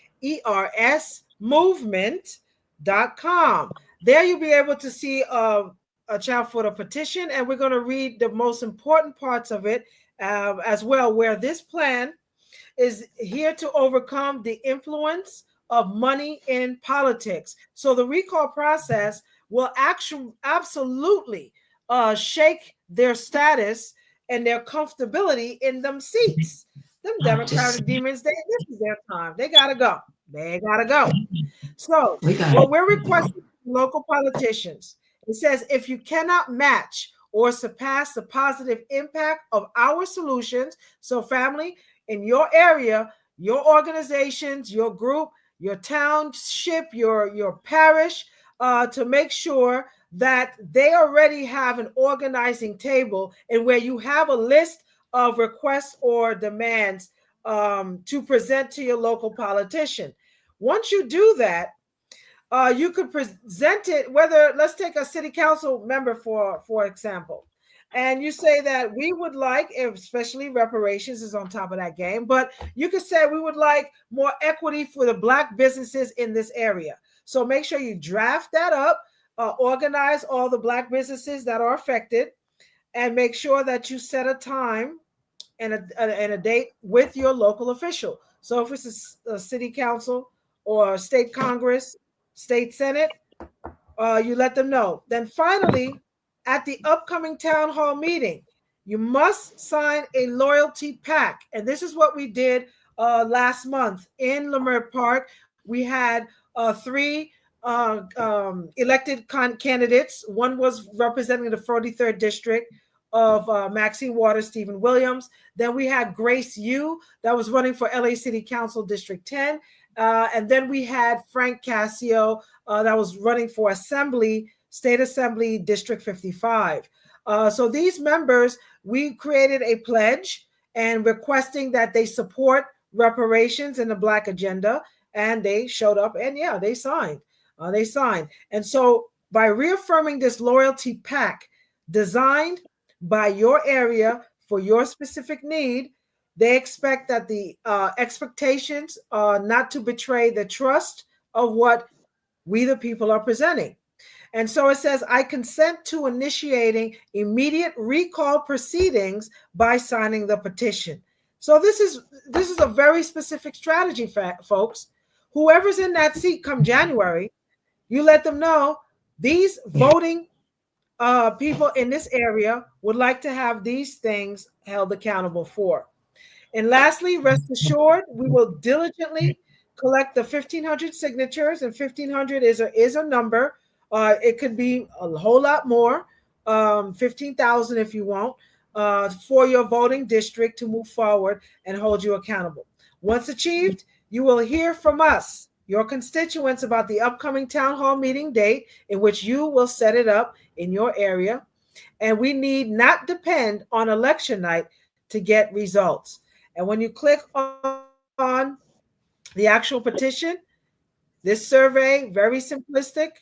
movement.com. There you'll be able to see a child for the petition, and we're going to read the most important parts of it as well, where this plan is here to overcome the influence of money in politics. So the recall process will actually absolutely shake their status and their comfortability in them seats. Them Democratic demons, this is their time. They gotta go. They gotta go. So what we're requesting from local politicians, it says, if you cannot match or surpass the positive impact of our solutions, so family, in your area, your organizations, your group, your township, your parish, to make sure that they already have an organizing table and where you have a list of requests or demands to present to your local politician. Once you do that, you could present it, whether, let's take a city council member for example, and you say that we would like, especially reparations is on top of that game, but you could say we would like more equity for the Black businesses in this area. So make sure you draft that up, organize all the Black businesses that are affected, and make sure that you set a time and a date with your local official. So if it's a city council or state Congress, state Senate, you let them know. Then finally, at the upcoming town hall meeting, you must sign a loyalty pact. And this is what we did last month in Leimert Park. We had 3 elected candidates. One was representing the 43rd district of Maxine Waters, Stephen Williams. Then we had Grace Yu that was running for LA City Council District 10. And then we had Frank Cassio that was running for State Assembly District 55. So these members, we created a pledge and requesting that they support reparations in the Black agenda. And they showed up and yeah, they signed. And so by reaffirming this loyalty pact designed by your area for your specific need, They expect that the expectations are not to betray the trust of what we the people are presenting. And so it says, I consent to initiating immediate recall proceedings by signing the petition. So this is a very specific strategy, folks. Whoever's in that seat come January, you let them know these voting people in this area would like to have these things held accountable for. And lastly, rest assured, we will diligently collect the 1,500 signatures, and 1,500 is a number. It could be a whole lot more, 15,000 if you want, for your voting district to move forward and hold you accountable. Once achieved, you will hear from us, your constituents, about the upcoming town hall meeting date in which you will set it up in your area. And we need not depend on election night to get results. And when you click on the actual petition, this survey, very simplistic.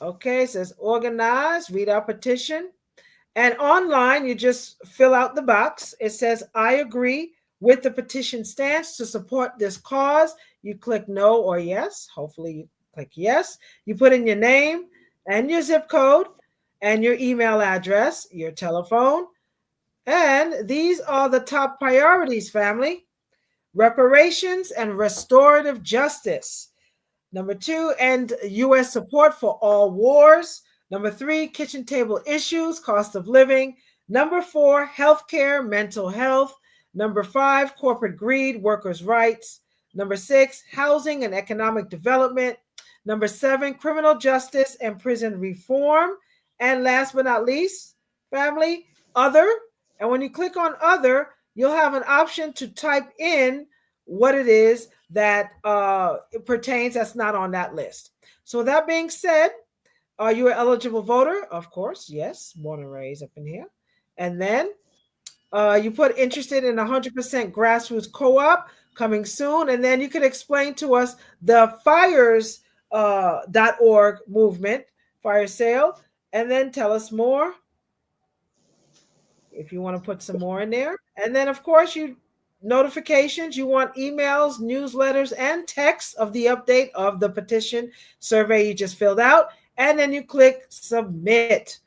Okay, it says organize, read our petition. And online, you just fill out the box. It says, I agree with the petition stance to support this cause. You click no or yes. Hopefully you click yes. You put in your name and your zip code and your email address, your telephone. And these are the top priorities, family. Reparations and restorative justice. Number 2, end U.S. support for all wars. Number 3, kitchen table issues, cost of living. Number 4, healthcare, mental health. Number 5, corporate greed, workers' rights. Number 6, housing and economic development. Number 7, criminal justice and prison reform. And last but not least, family, other. And when you click on other, you'll have an option to type in what it is that it pertains that's not on that list. So that being said, are you an eligible voter? Of course, yes, born and raised up in here. And then you put interested in 100% grassroots co-op coming soon. And then you could explain to us the fires.org movement, fire sale, and then tell us more if you want to put some more in there. And then, of course, notifications, you want emails, newsletters, and texts of the update of the petition survey you just filled out. And then you click submit.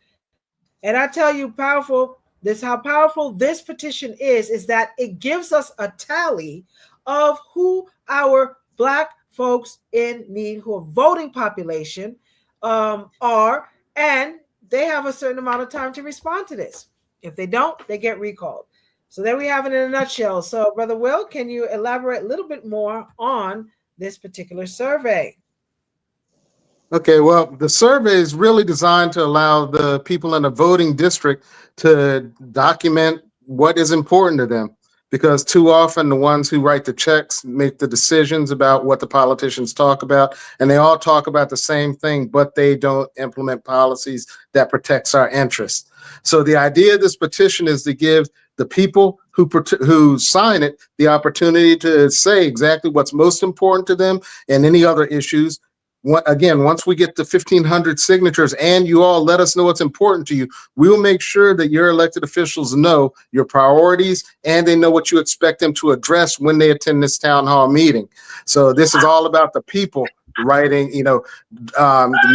And I tell you, how powerful this petition is that it gives us a tally of who our Black folks in need, who are voting population, are, and they have a certain amount of time to respond to this. If they don't, they get recalled. So there we have it in a nutshell. So, Brother Will, can you elaborate a little bit more on this particular survey? Okay, well, the survey is really designed to allow the people in a voting district to document what is important to them, because too often the ones who write the checks make the decisions about what the politicians talk about, and they all talk about the same thing, but they don't implement policies that protects our interests. So the idea of this petition is to give the people who sign it the opportunity to say exactly what's most important to them and any other issues. Again, once we get the 1,500 signatures and you all let us know what's important to you, we will make sure that your elected officials know your priorities and they know what you expect them to address when they attend this town hall meeting. So this is all about the people writing,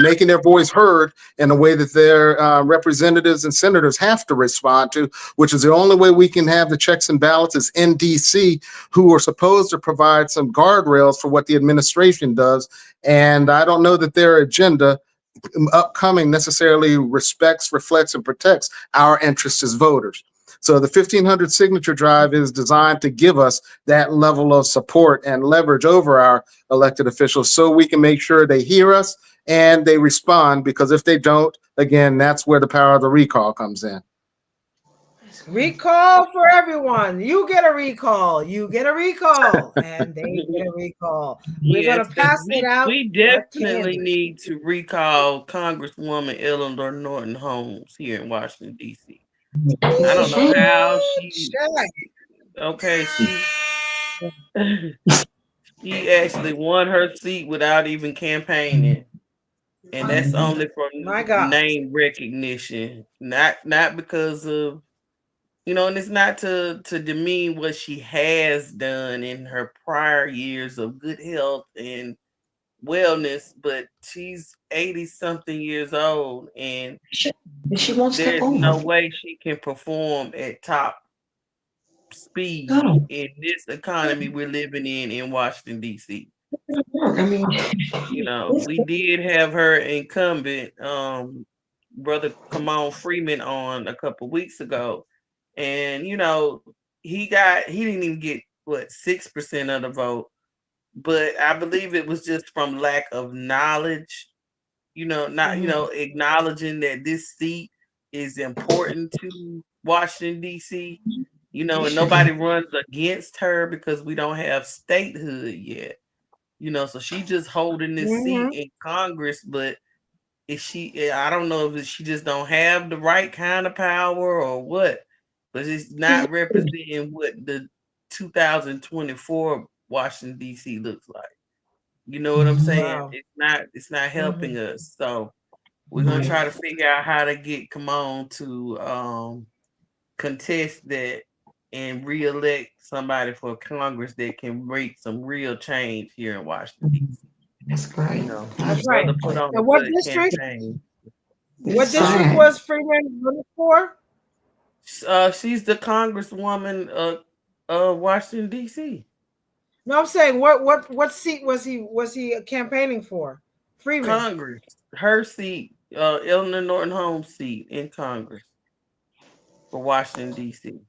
making their voice heard in a way that their representatives and senators have to respond to, which is the only way we can have the checks and balances in DC, who are supposed to provide some guardrails for what the administration does. And I don't know that their agenda upcoming necessarily respects, reflects, and protects our interests as voters. So the 1,500 signature drive is designed to give us that level of support and leverage over our elected officials so we can make sure they hear us and they respond, because if they don't, again, that's where the power of the recall comes in. Recall for everyone. You get a recall. You get a recall. And they get a recall. We're going to pass it out. We definitely need to recall Congresswoman Eleanor Norton Holmes here in Washington, D.C. I don't know how she actually won her seat without even campaigning. And that's only from name recognition, not because of and it's not to demean what she has done in her prior years of good health and wellness, but she's 80 something years old, and she won't step there's over. no way she can perform at top speed No. in this economy we're living in Washington, D.C. I mean, we did have her incumbent, Brother Kamon Freeman, on a couple weeks ago, and he didn't even get 6% of the vote, but I believe it was just from lack of knowledge, acknowledging that this seat is important to Washington, D.C., and nobody runs against her because we don't have statehood yet. So she just holding this seat in Congress, but I don't know if she just don't have the right kind of power or what, but it's not representing what the 2024 Washington, D.C. looks like. You know what I'm saying? Wow. It's not helping us. So we're gonna try to figure out how to get Kamon to contest that and re-elect somebody for Congress that can make some real change here in Washington, D.C. That's great. That's right. Put on And a what good district? campaign. What district was Freeman running for? She's the Congresswoman of Washington, D.C. No, I'm saying what seat was he campaigning for? Freeman. Congress. Her seat, Eleanor Norton Holmes' seat in Congress for Washington, D.C.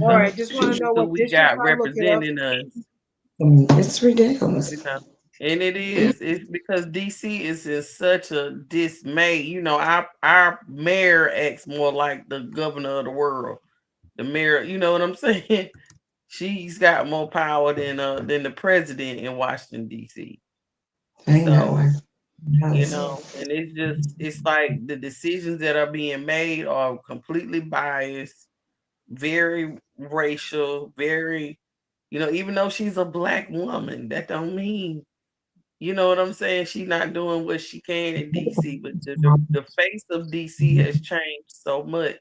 All right, just want to know what we got representing us. It's ridiculous. And it is. It's because DC is in such a dismay. Our mayor acts more like the governor of the world. The mayor, you know what I'm saying? She's got more power than the president in Washington, D.C. So, and it's like the decisions that are being made are completely biased, very racial, very, even though she's a Black woman, that don't mean, you know what I'm saying, she's not doing what she can in DC. But the face of DC has changed so much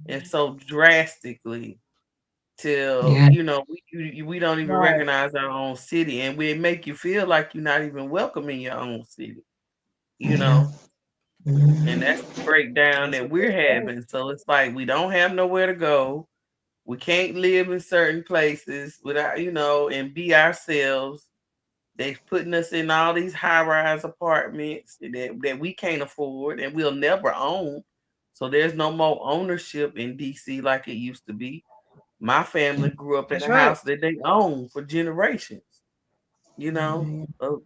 and so drastically till we don't even recognize our own city, and we make you feel like you're not even welcome in your own city, and that's the breakdown that we're having. So it's like we don't have nowhere to go. We can't live in certain places without, and be ourselves. They're putting us in all these high-rise apartments that we can't afford and we'll never own. So there's no more ownership in DC like it used to be. My family grew up in a house that they owned for generations, So,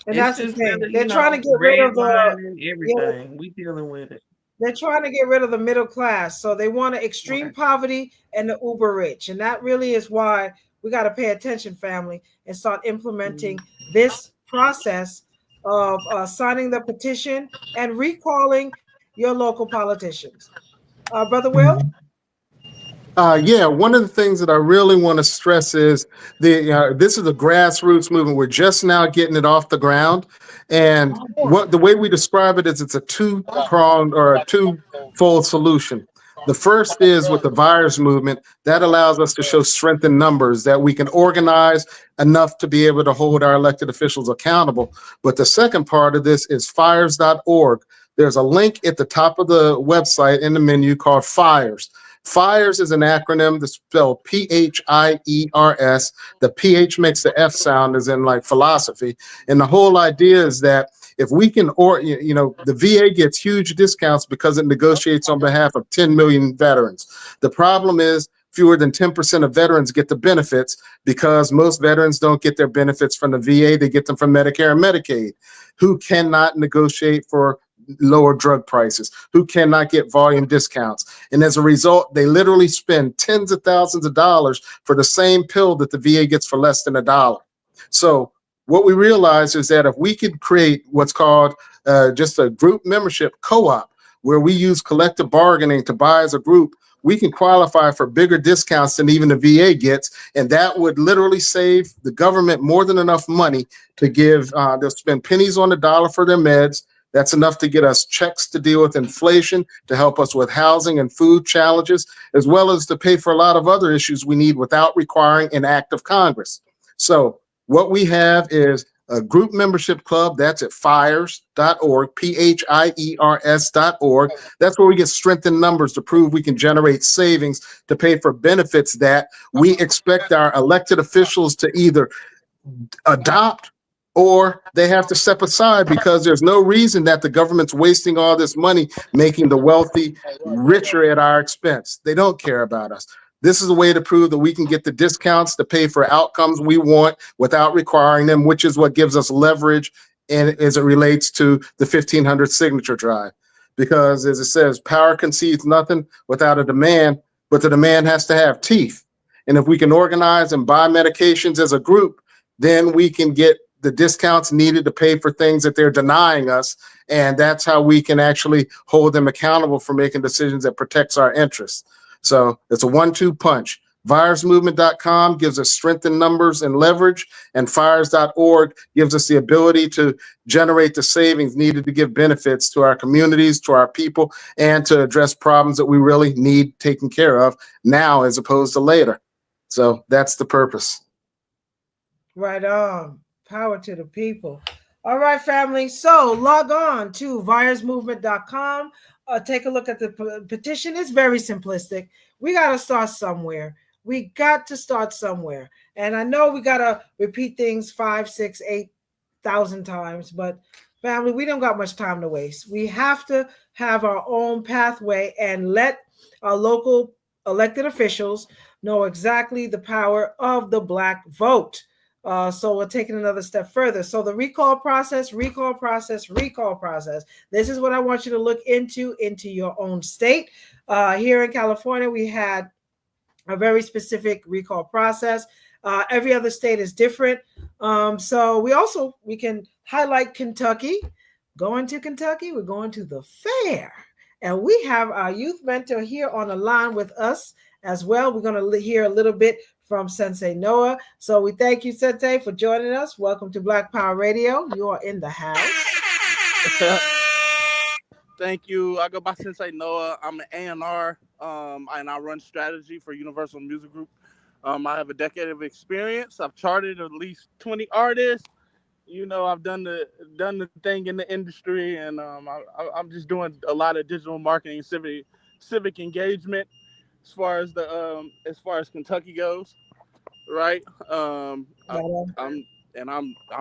and that's the thing. They're trying to get rid of everything. We dealing with it. They're trying to get rid of the middle class. So they want extreme poverty and the uber rich. And that really is why we got to pay attention, family, and start implementing this process of signing the petition and recalling your local politicians. Brother Will? One of the things that I really want to stress is this is a grassroots movement. We're just now getting it off the ground. And the way we describe it is it's a two-pronged or a two-fold solution. The first is with the virus movement that allows us to show strength in numbers, that we can organize enough to be able to hold our elected officials accountable. But the second part of this is fires.org. There's a link at the top of the website in the menu called FIRES. FIRES is an acronym that's spelled PHIERS. The PH makes the F sound, as in like philosophy. And the whole idea is that if we can, the VA gets huge discounts because it negotiates on behalf of 10 million veterans. The problem is fewer than 10% of veterans get the benefits because most veterans don't get their benefits from the VA. They get them from Medicare and Medicaid, who cannot negotiate for lower drug prices, who cannot get volume discounts. And as a result, they literally spend tens of thousands of dollars for the same pill that the VA gets for less than $1. So what we realize is that if we could create what's called just a group membership co-op, where we use collective bargaining to buy as a group, we can qualify for bigger discounts than even the VA gets. And that would literally save the government more than enough money to give, they'll spend pennies on the dollar for their meds. That's enough to get us checks to deal with inflation, to help us with housing and food challenges, as well as to pay for a lot of other issues we need without requiring an act of Congress. So what we have is a group membership club. That's at phiers.org, phiers.org. That's where we get strength in numbers to prove we can generate savings to pay for benefits that we expect our elected officials to either adopt or they have to step aside, because there's no reason that the government's wasting all this money making the wealthy richer at our expense. They don't care about us. This is a way to prove that we can get the discounts to pay for outcomes we want without requiring them, which is what gives us leverage and as it relates to the 1,500 signature drive. Because as it says, power concedes nothing without a demand, but the demand has to have teeth. And if we can organize and buy medications as a group, then we can get the discounts needed to pay for things that they're denying us. And that's how we can actually hold them accountable for making decisions that protects our interests. So it's a 1-2 punch. ViresMovement.com gives us strength in numbers and leverage, and phiers.org gives us the ability to generate the savings needed to give benefits to our communities, to our people, and to address problems that we really need taken care of now as opposed to later. So that's the purpose. Right on. Power to the people. All right, family. So log on to ViresMovement.com. Take a look at the petition. It's very simplistic. We got to start somewhere. We got to start somewhere. And I know we got to repeat things 5, 6, 8,000 times, but family, we don't got much time to waste. We have to have our own pathway and let our local elected officials know exactly the power of the Black vote. So we're taking another step further. So the recall process. This is what I want you to look into your own state. Here in California, we had a very specific recall process. Every other state is different. So we can highlight Kentucky. Going to Kentucky, we're going to the fair. And we have our youth mentor here on the line with us as well. We're going to hear a little bit from Sensei Noah. So we thank you, Sensei, for joining us. Welcome to Black Power Radio. You are in the house. Thank you. I go by Sensei Noah. I'm an A&R, and I run strategy for Universal Music Group. I have a decade of experience. I've charted at least 20 artists. I've done the thing in the industry, and I'm just doing a lot of digital marketing, civic engagement. As far as Kentucky goes, right? I'm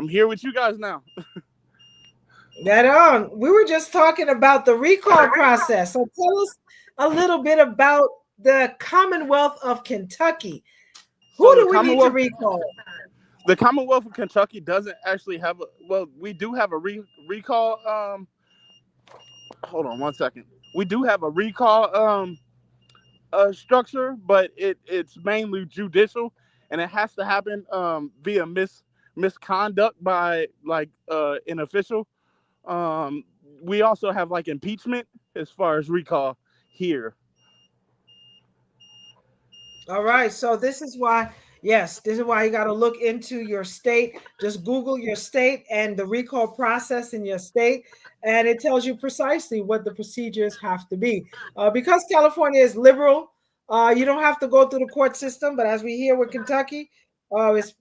here with you guys now. That on. We were just talking about the recall process. So tell us a little bit about the Commonwealth of Kentucky. Who do we need to recall? The Commonwealth of Kentucky doesn't actually have we do have a recall. Hold on one second. We do have a recall structure, but it's mainly judicial, and it has to happen via misconduct by an official. We also have impeachment as far as recall here. All right, so this is why you got to look into your state. Just Google your state and the recall process in your state, and it tells you precisely what the procedures have to be. Because California is liberal, you don't have to go through the court system. But as we hear with Kentucky, it's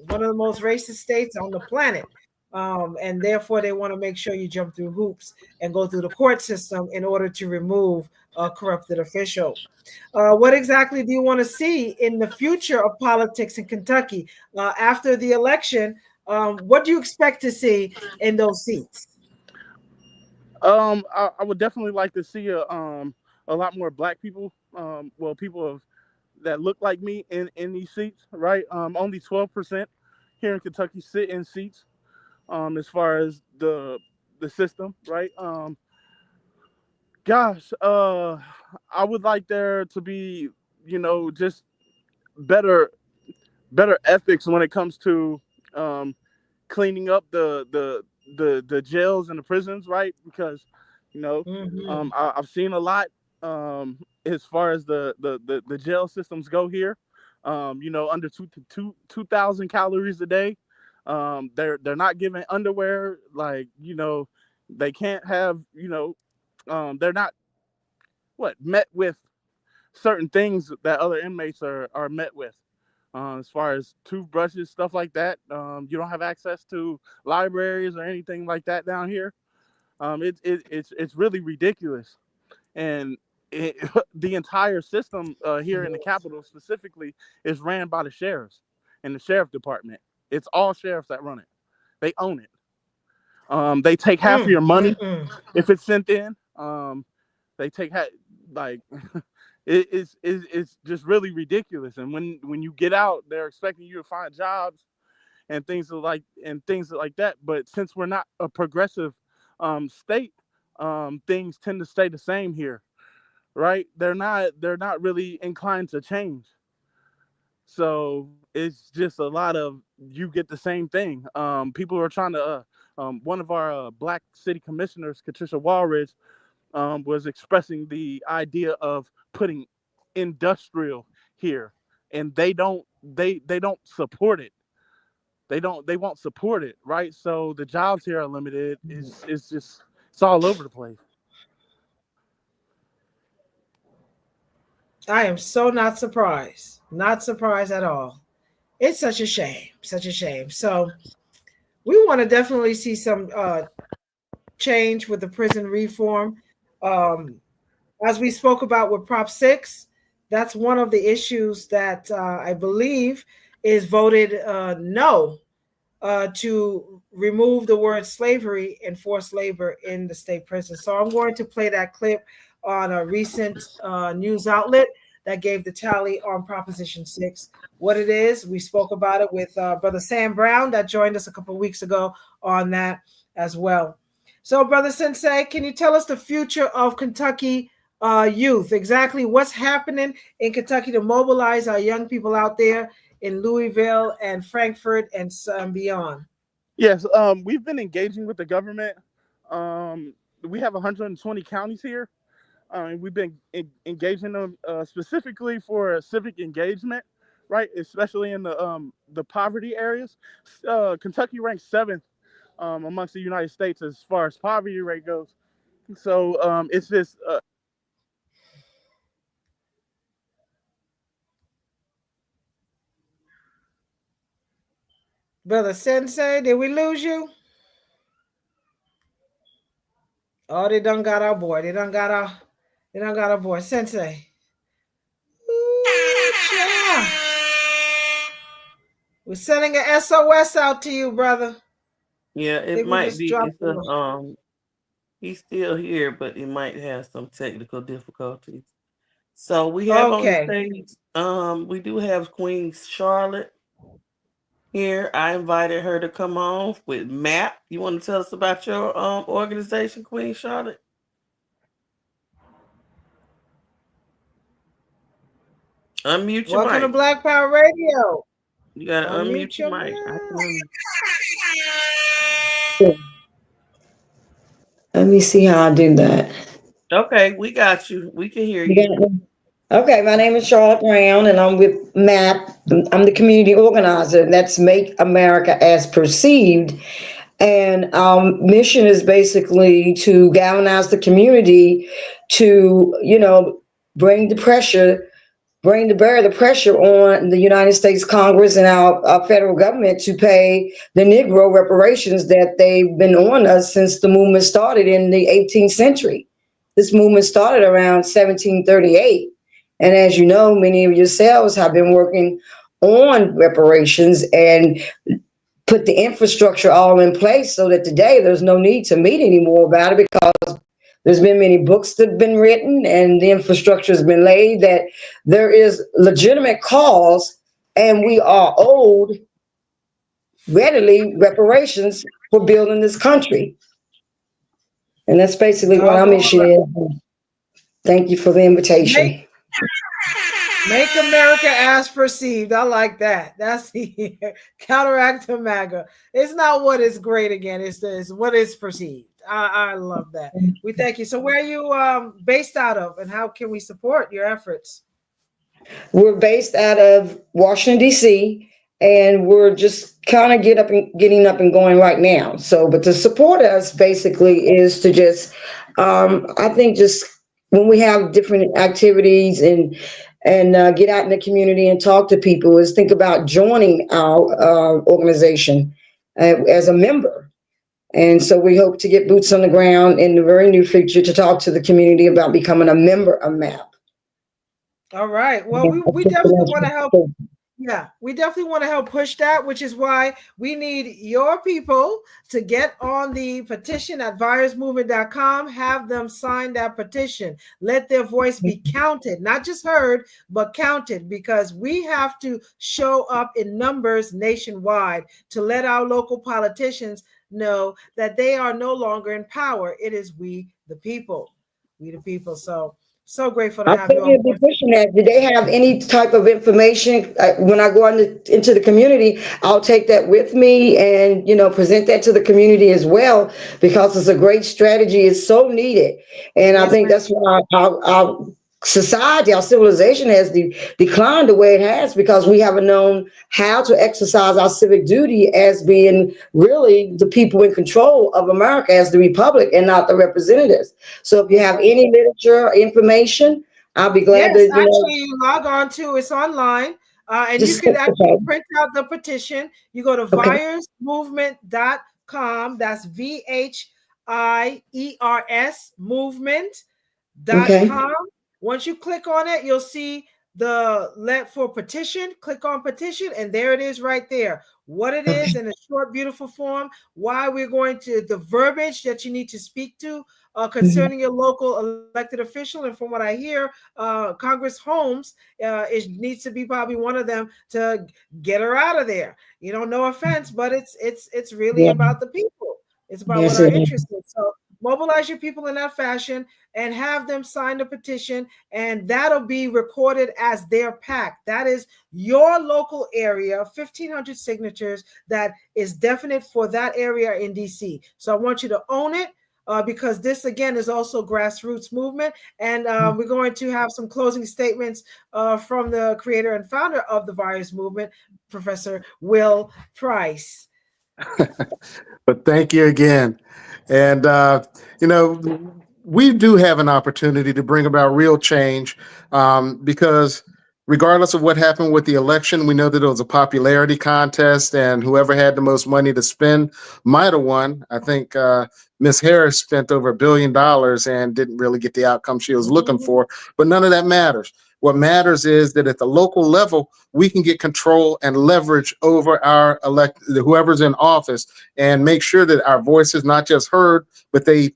one of the most racist states on the planet, and therefore they want to make sure you jump through hoops and go through the court system in order to remove a corrupted official. What exactly do you want to see in the future of politics in Kentucky after the election? What do you expect to see in those seats? I would definitely like to see a lot more Black people, people that look like me in these seats, right? Only 12% here in Kentucky sit in seats as far as the system, right? I would like there to be, just better ethics when it comes to cleaning up the jails and the prisons, right? Because I've seen a lot as far as the jail systems go here. Under 2,000 calories a day. They're not giving underwear, They can't have, they're not met with certain things that other inmates are met with. As far as toothbrushes, stuff like that, you don't have access to libraries or anything like that down here. It's really ridiculous, and the entire system here in the Capitol specifically is ran by the sheriffs and the sheriff department. It's all sheriffs that run it. They own it. They take half of your money if it's sent in. They take it's just really ridiculous. And when you get out, they're expecting you to find jobs and things like that. But since we're not a progressive state, things tend to stay the same here, right? They're not really inclined to change. So it's just a lot of you get the same thing. People are trying to. One of our black city commissioners, Katricia Walridge, was expressing the idea of putting industrial here, and they don't support it. They won't support it, right? So the jobs here are limited. It's all over the place. I am so not surprised at all. It's such a shame. So we want to definitely see some change with the prison reform. As we spoke about with Prop 6, that's one of the issues that I believe is voted no to remove the word slavery and forced labor in the state prison. So I'm going to play that clip on a recent news outlet that gave the tally on Proposition 6. What it is, we spoke about it with Brother Sam Brown that joined us a couple of weeks ago on that as well. So, Brother Sensei, can you tell us the future of Kentucky youth? Exactly what's happening in Kentucky to mobilize our young people out there in Louisville and Frankfort and beyond? Yes, we've been engaging with the government. We have 120 counties here. We've been engaging them specifically for civic engagement, right? Especially in the poverty areas. Kentucky ranks 7th amongst the United States as far as poverty rate goes. So it's just Brother Sensei, did we lose you? Oh, they done got our boy. They done got our boy Sensei. Ooh, child. We're sending an SOS out to you, brother. Yeah, it might be. He's still here, but he might have some technical difficulties. So we have on the stage, we do have Queen Charlotte here. I invited her to come on with Matt. You want to tell us about your organization, Queen Charlotte? Unmute your mic. Welcome to Black Power Radio. You gotta unmute your mic. Let me see how I do that. Okay, we got you. We can hear you. Okay, my name is Charlotte Brown, and I'm with Matt. I'm the community organizer. That's Make America as Perceived. And our mission is basically to galvanize the community to, bring to bear the pressure on the United States Congress and our federal government to pay the Negro reparations that they've been on us since the movement started in the 18th century. This movement started around 1738. And as you know, many of yourselves have been working on reparations and put the infrastructure all in place so that today there's no need to meet anymore about it, because there's been many books that have been written and the infrastructure has been laid, that there is legitimate cause and we are owed readily reparations for building this country. And that's basically what our mission is. Thank you for the invitation. Make America as Perceived. I like that. That's the counteract to MAGA. It's not what is great again. It's what is perceived. I love that. We thank you. So where are you based out of, and how can we support your efforts? We're based out of Washington, D.C., and we're just kind of getting up and going right now. So, but to support us basically is to just, I think, just when we have different activities and get out in the community and talk to people, is think about joining our organization as a member. And so we hope to get boots on the ground in the very near future to talk to the community about becoming a member of MAP. All right. Well, we definitely want to help. Yeah, we definitely want to help push that, which is why we need your people to get on the petition at virusmovement.com, have them sign that petition. Let their voice be counted, not just heard, but counted, because we have to show up in numbers nationwide to let our local politicians know that they are no longer in power. It is we, the people. We, the people. So grateful to have you on. Be pushing that. Do they have any type of information when I go into the community? I'll take that with me and present that to the community as well, because it's a great strategy. It's so needed, and I think that's why our society, our civilization has declined the way it has, because we haven't known how to exercise our civic duty as being really the people in control of America, as the republic and not the representatives. So if you have any literature or information, I'll be glad to. Actually, you log on to it's online, and you can actually print out the petition. You go to virusmovement.com. That's VHIERS movement.com. Once you click on it, you'll see the let for petition. Click on petition, and there it is right there. What it is in a short, beautiful form, why we're going to, the verbiage that you need to speak to concerning your local elected official. And from what I hear, Congress Holmes needs to be probably one of them to get her out of there. No offense, but it's really about the people. It's about what our interest is. So mobilize your people in that fashion and have them sign the petition, and that'll be recorded as their PAC. That is your local area, 1,500 signatures that is definite for that area in DC. So I want you to own it, because this, again, is also grassroots movement. And we're going to have some closing statements from the creator and founder of the Virus Movement, Professor Will Price. But thank you again. And, we do have an opportunity to bring about real change, because regardless of what happened with the election, we know that it was a popularity contest, and whoever had the most money to spend might have won. I think Ms. Harris spent over $1 billion and didn't really get the outcome she was looking for, but none of that matters. What matters is that at the local level, we can get control and leverage over our whoever's in office, and make sure that our voice is not just heard, but they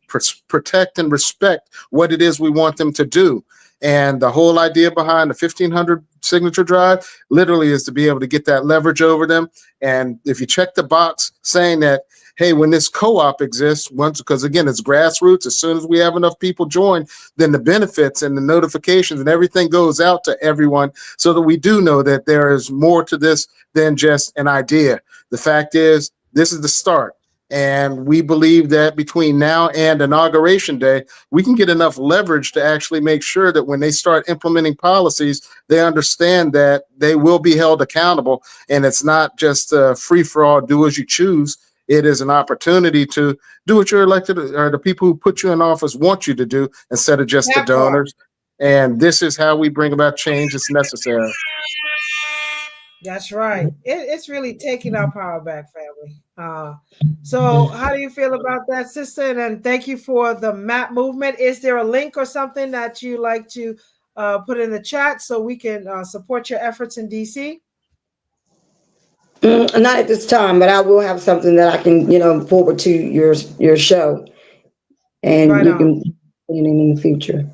protect and respect what it is we want them to do. And the whole idea behind the 1,500 signature drive literally is to be able to get that leverage over them. And if you check the box saying that, hey, when this co-op exists, because again, it's grassroots, as soon as we have enough people join, then the benefits and the notifications and everything goes out to everyone, so that we do know that there is more to this than just an idea. The fact is, this is the start. And we believe that between now and Inauguration Day, we can get enough leverage to actually make sure that when they start implementing policies, they understand that they will be held accountable. And it's not just a free-for-all, do as you choose. It is an opportunity to do what your elected or the people who put you in office want you to do, instead of just the donors. And this is how we bring about change that's necessary. That's right. It's really taking our power back, family. So how do you feel about that, sister? And thank you for the MAP movement. Is there a link or something that you like to put in the chat so we can support your efforts in DC? Not at this time, but I will have something that I can, forward to your show, and you can put it in the future.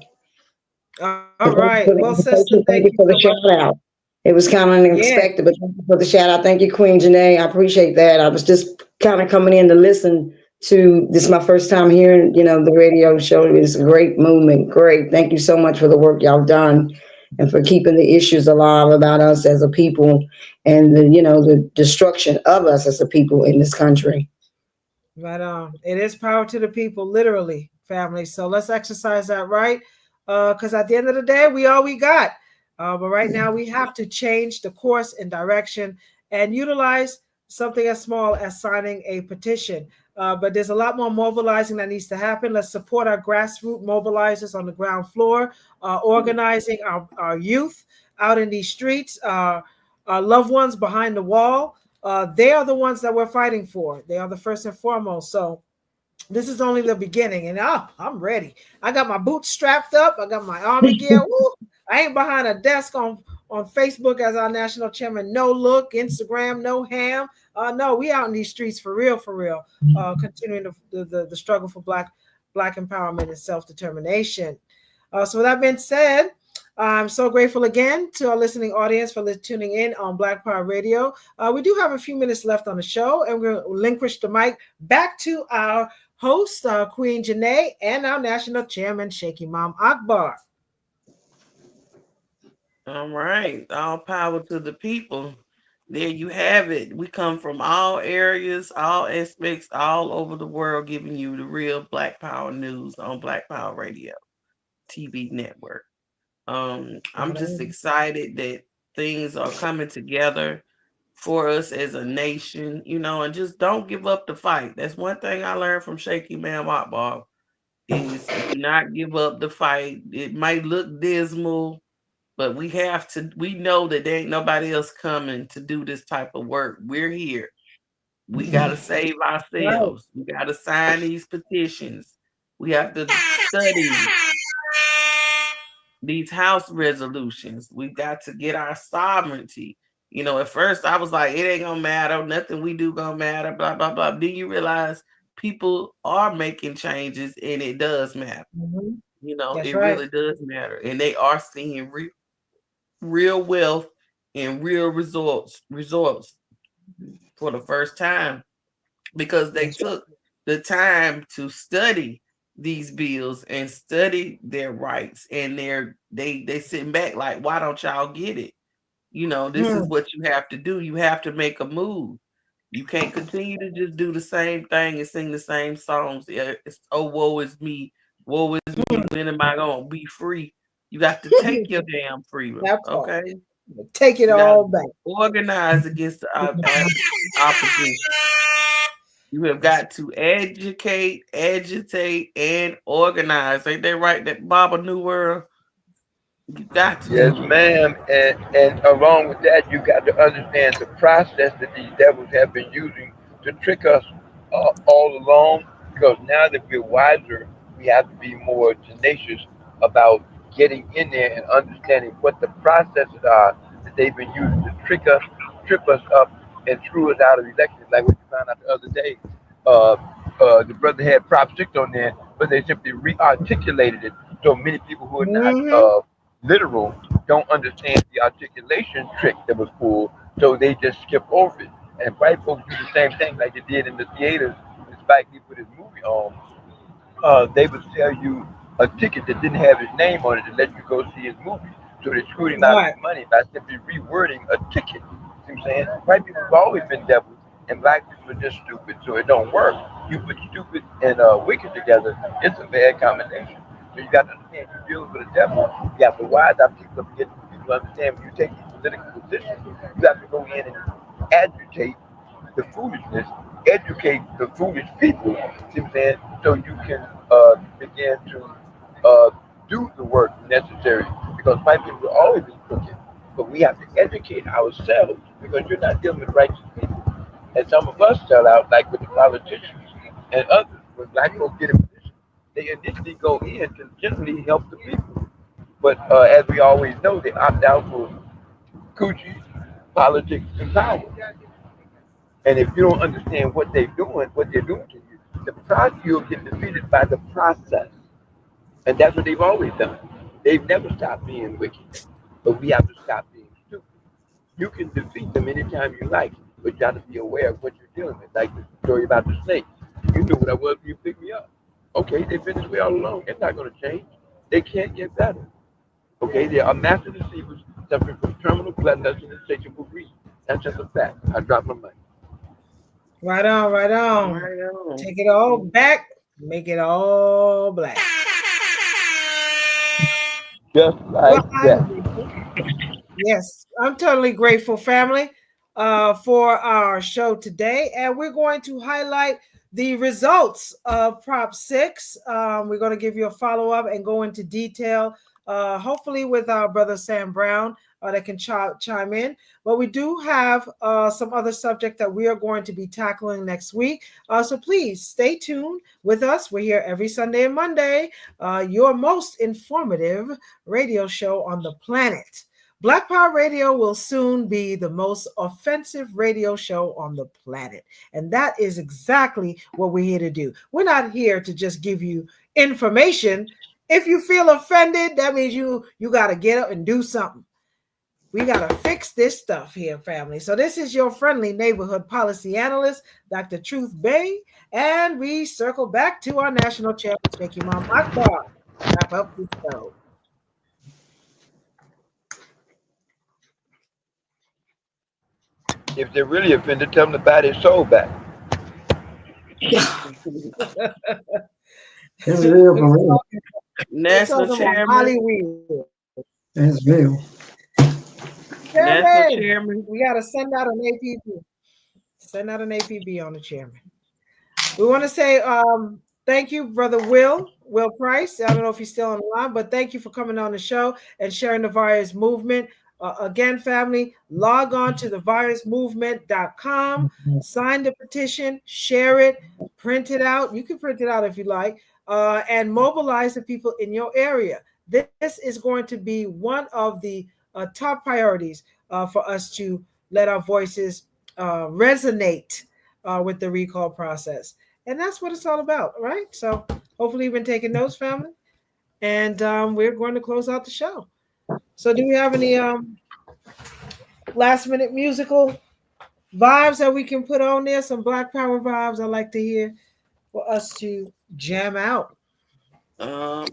All right. Well, sister, thank you for the shout out. It was kind of unexpected, but thank you for the shout out. Thank you, Queen Janae. I appreciate that. I was just kind of coming in to listen to this. Is my first time hearing, the radio show. It's a great movement. Great. Thank you so much for the work y'all done, and for keeping the issues alive about us as a people, and the destruction of us as a people in this country. Right on. It is power to the people, literally, family. So let's exercise that right, because at the end of the day, we all we got. But right now, we have to change the course and direction and utilize something as small as signing a petition. But there's a lot more mobilizing that needs to happen. Let's support our grassroots mobilizers on the ground floor, organizing our youth out in these streets, our loved ones behind the wall. They are the ones that we're fighting for. They are the first and foremost. So this is only the beginning, and I'm ready. I got my boots strapped up. I got my army gear. Woo! I ain't behind a desk on Facebook as our national chairman. No look, Instagram, no ham. No, we out in these streets for real, continuing the struggle for Black empowerment and self-determination. So with that being said, I'm so grateful again to our listening audience for tuning in on Black Power Radio. We do have a few minutes left on the show, and we're going to relinquish the mic back to our host, Queen Janae, and our national chairman, Sheikh Imam Akbar. All right. All power to the people. There you have it. We come from all areas, all aspects, all over the world, giving you the real Black Power news on Black Power Radio TV network. I'm just excited that things are coming together for us as a nation, and just don't give up the fight. That's one thing I learned from Sheikh Imam Akbar is do not give up the fight. It might look dismal, but we know that there ain't nobody else coming to do this type of work. We're here. We got to save ourselves. We got to sign these petitions. We have to study these House resolutions. We got to get our sovereignty. At first I was like, it ain't gonna matter. Nothing we do gonna matter, blah, blah, blah. Then you realize people are making changes and it does matter. It really does matter. And they are seeing real wealth and real results for the first time because they took the time to study these bills and study their rights, and they sitting back like, why don't y'all get it? This is what you have to do. You have to make a move. You can't continue to just do the same thing and sing the same songs. It's woe is me, when am I gonna be free? You got to take your damn freedom. Okay, take it all back. Organize against the opposition. You have got to educate, agitate, and organize. Ain't that right? That Baba New World. You got to. Yes, ma'am. And along with that, you got to understand the process that these devils have been using to trick us all along. Because now that we're wiser, we have to be more tenacious about getting in there and understanding what the processes are that they've been using to trip us up and screw us out of elections, like what you found out the other day. The brother had Prop 6 on there, but they simply re-articulated it. So many people who are not literal don't understand the articulation trick that was pulled, so they just skip over it. And white folks do the same thing like they did in the theaters when Spike Lee put his movie on. They would sell you a ticket that didn't have his name on it to let you go see his movie. So they're screwing out his money by simply rewording a ticket. See what I'm saying? White people have always been devils, and black people are just stupid, so it don't work. You put stupid and wicked together, it's a bad combination. So you got to understand you're dealing with a devil. You have to wise our people up to get people to understand when you take these political positions, you have to go in and agitate the foolishness, educate the foolish people, see what I'm saying? So you can begin to do the work necessary, because white people will always be crooked. But we have to educate ourselves, because you're not dealing with righteous people. And some of us sell out, like with the politicians and others. When black folks get in position, they initially go in to generally help the people. But as we always know, they opt out for coochie, politics, and power. And if you don't understand what they're doing to you, you'll get defeated by the process. And that's what they've always done. They've never stopped being wicked. But we have to stop being stupid. You can defeat them anytime you like, but you have to be aware of what you're dealing with. Like the story about the snake. You knew what I was when you picked me up. Okay, they've been this way all along. It's not going to change. They can't get better. Okay, they are master deceivers suffering from terminal bloodlust and insatiable greed. That's just a fact. I dropped my mic. Right on, right on. Right on. Take it all back, make it all black. Just like that. Yes, I'm totally grateful, family. for our show today, and we're going to highlight the results of Prop 6. We're going to give you a follow-up and go into detail, hopefully with our brother Sam Brown that can chime in. But we do have some other subject that we are going to be tackling next week. So please stay tuned with us. We're here every Sunday and Monday, your most informative radio show on the planet. Black Power Radio will soon be the most offensive radio show on the planet. And that is exactly what we're here to do. We're not here to just give you information. If you feel offended, that means you got to get up and do something. We got to fix this stuff here, family. So this is your friendly neighborhood policy analyst, Dr. Truth Bay. And we circle back to our national chairman, Sheikh Imam Akbar. Wrap up the show. If they're really offended, tell them to buy their soul back. It's real for real. National chairman. It's real. Chairman, we got to send out an APB. Send out an APB on the chairman. We want to say thank you, Brother Will Price. I don't know if he's still on the line, but thank you for coming on the show and sharing the virus movement. Again, family, log on to thevirusmovement.com, sign the petition, share it, print it out. You can print it out if you like, and mobilize the people in your area. This is going to be one of the top priorities for us to let our voices resonate with the recall process. And that's what it's all about, right? So hopefully you've been taking notes, family. And we're going to close out the show. So do we have any last minute musical vibes that we can put on there? Some Black Power vibes I'd like to hear for us to jam out. I'll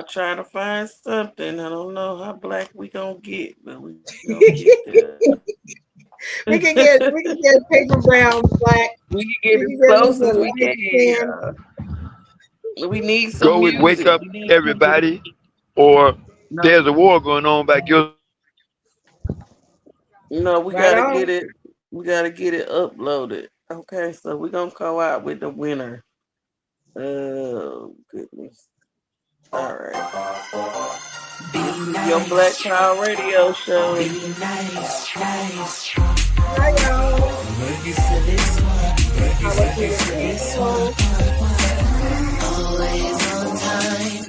try to find something. I don't know how black we gonna get, but we gonna get there. we can get paper brown black. We can get as close as we can. We need some go with music. Wake Up Everybody, or There's a War Going On by Gil. No, we gotta get it. We gotta get it uploaded. Okay, so we're gonna go out with the winner. Oh goodness. All right. Your Black Power Radio Show. Always on time.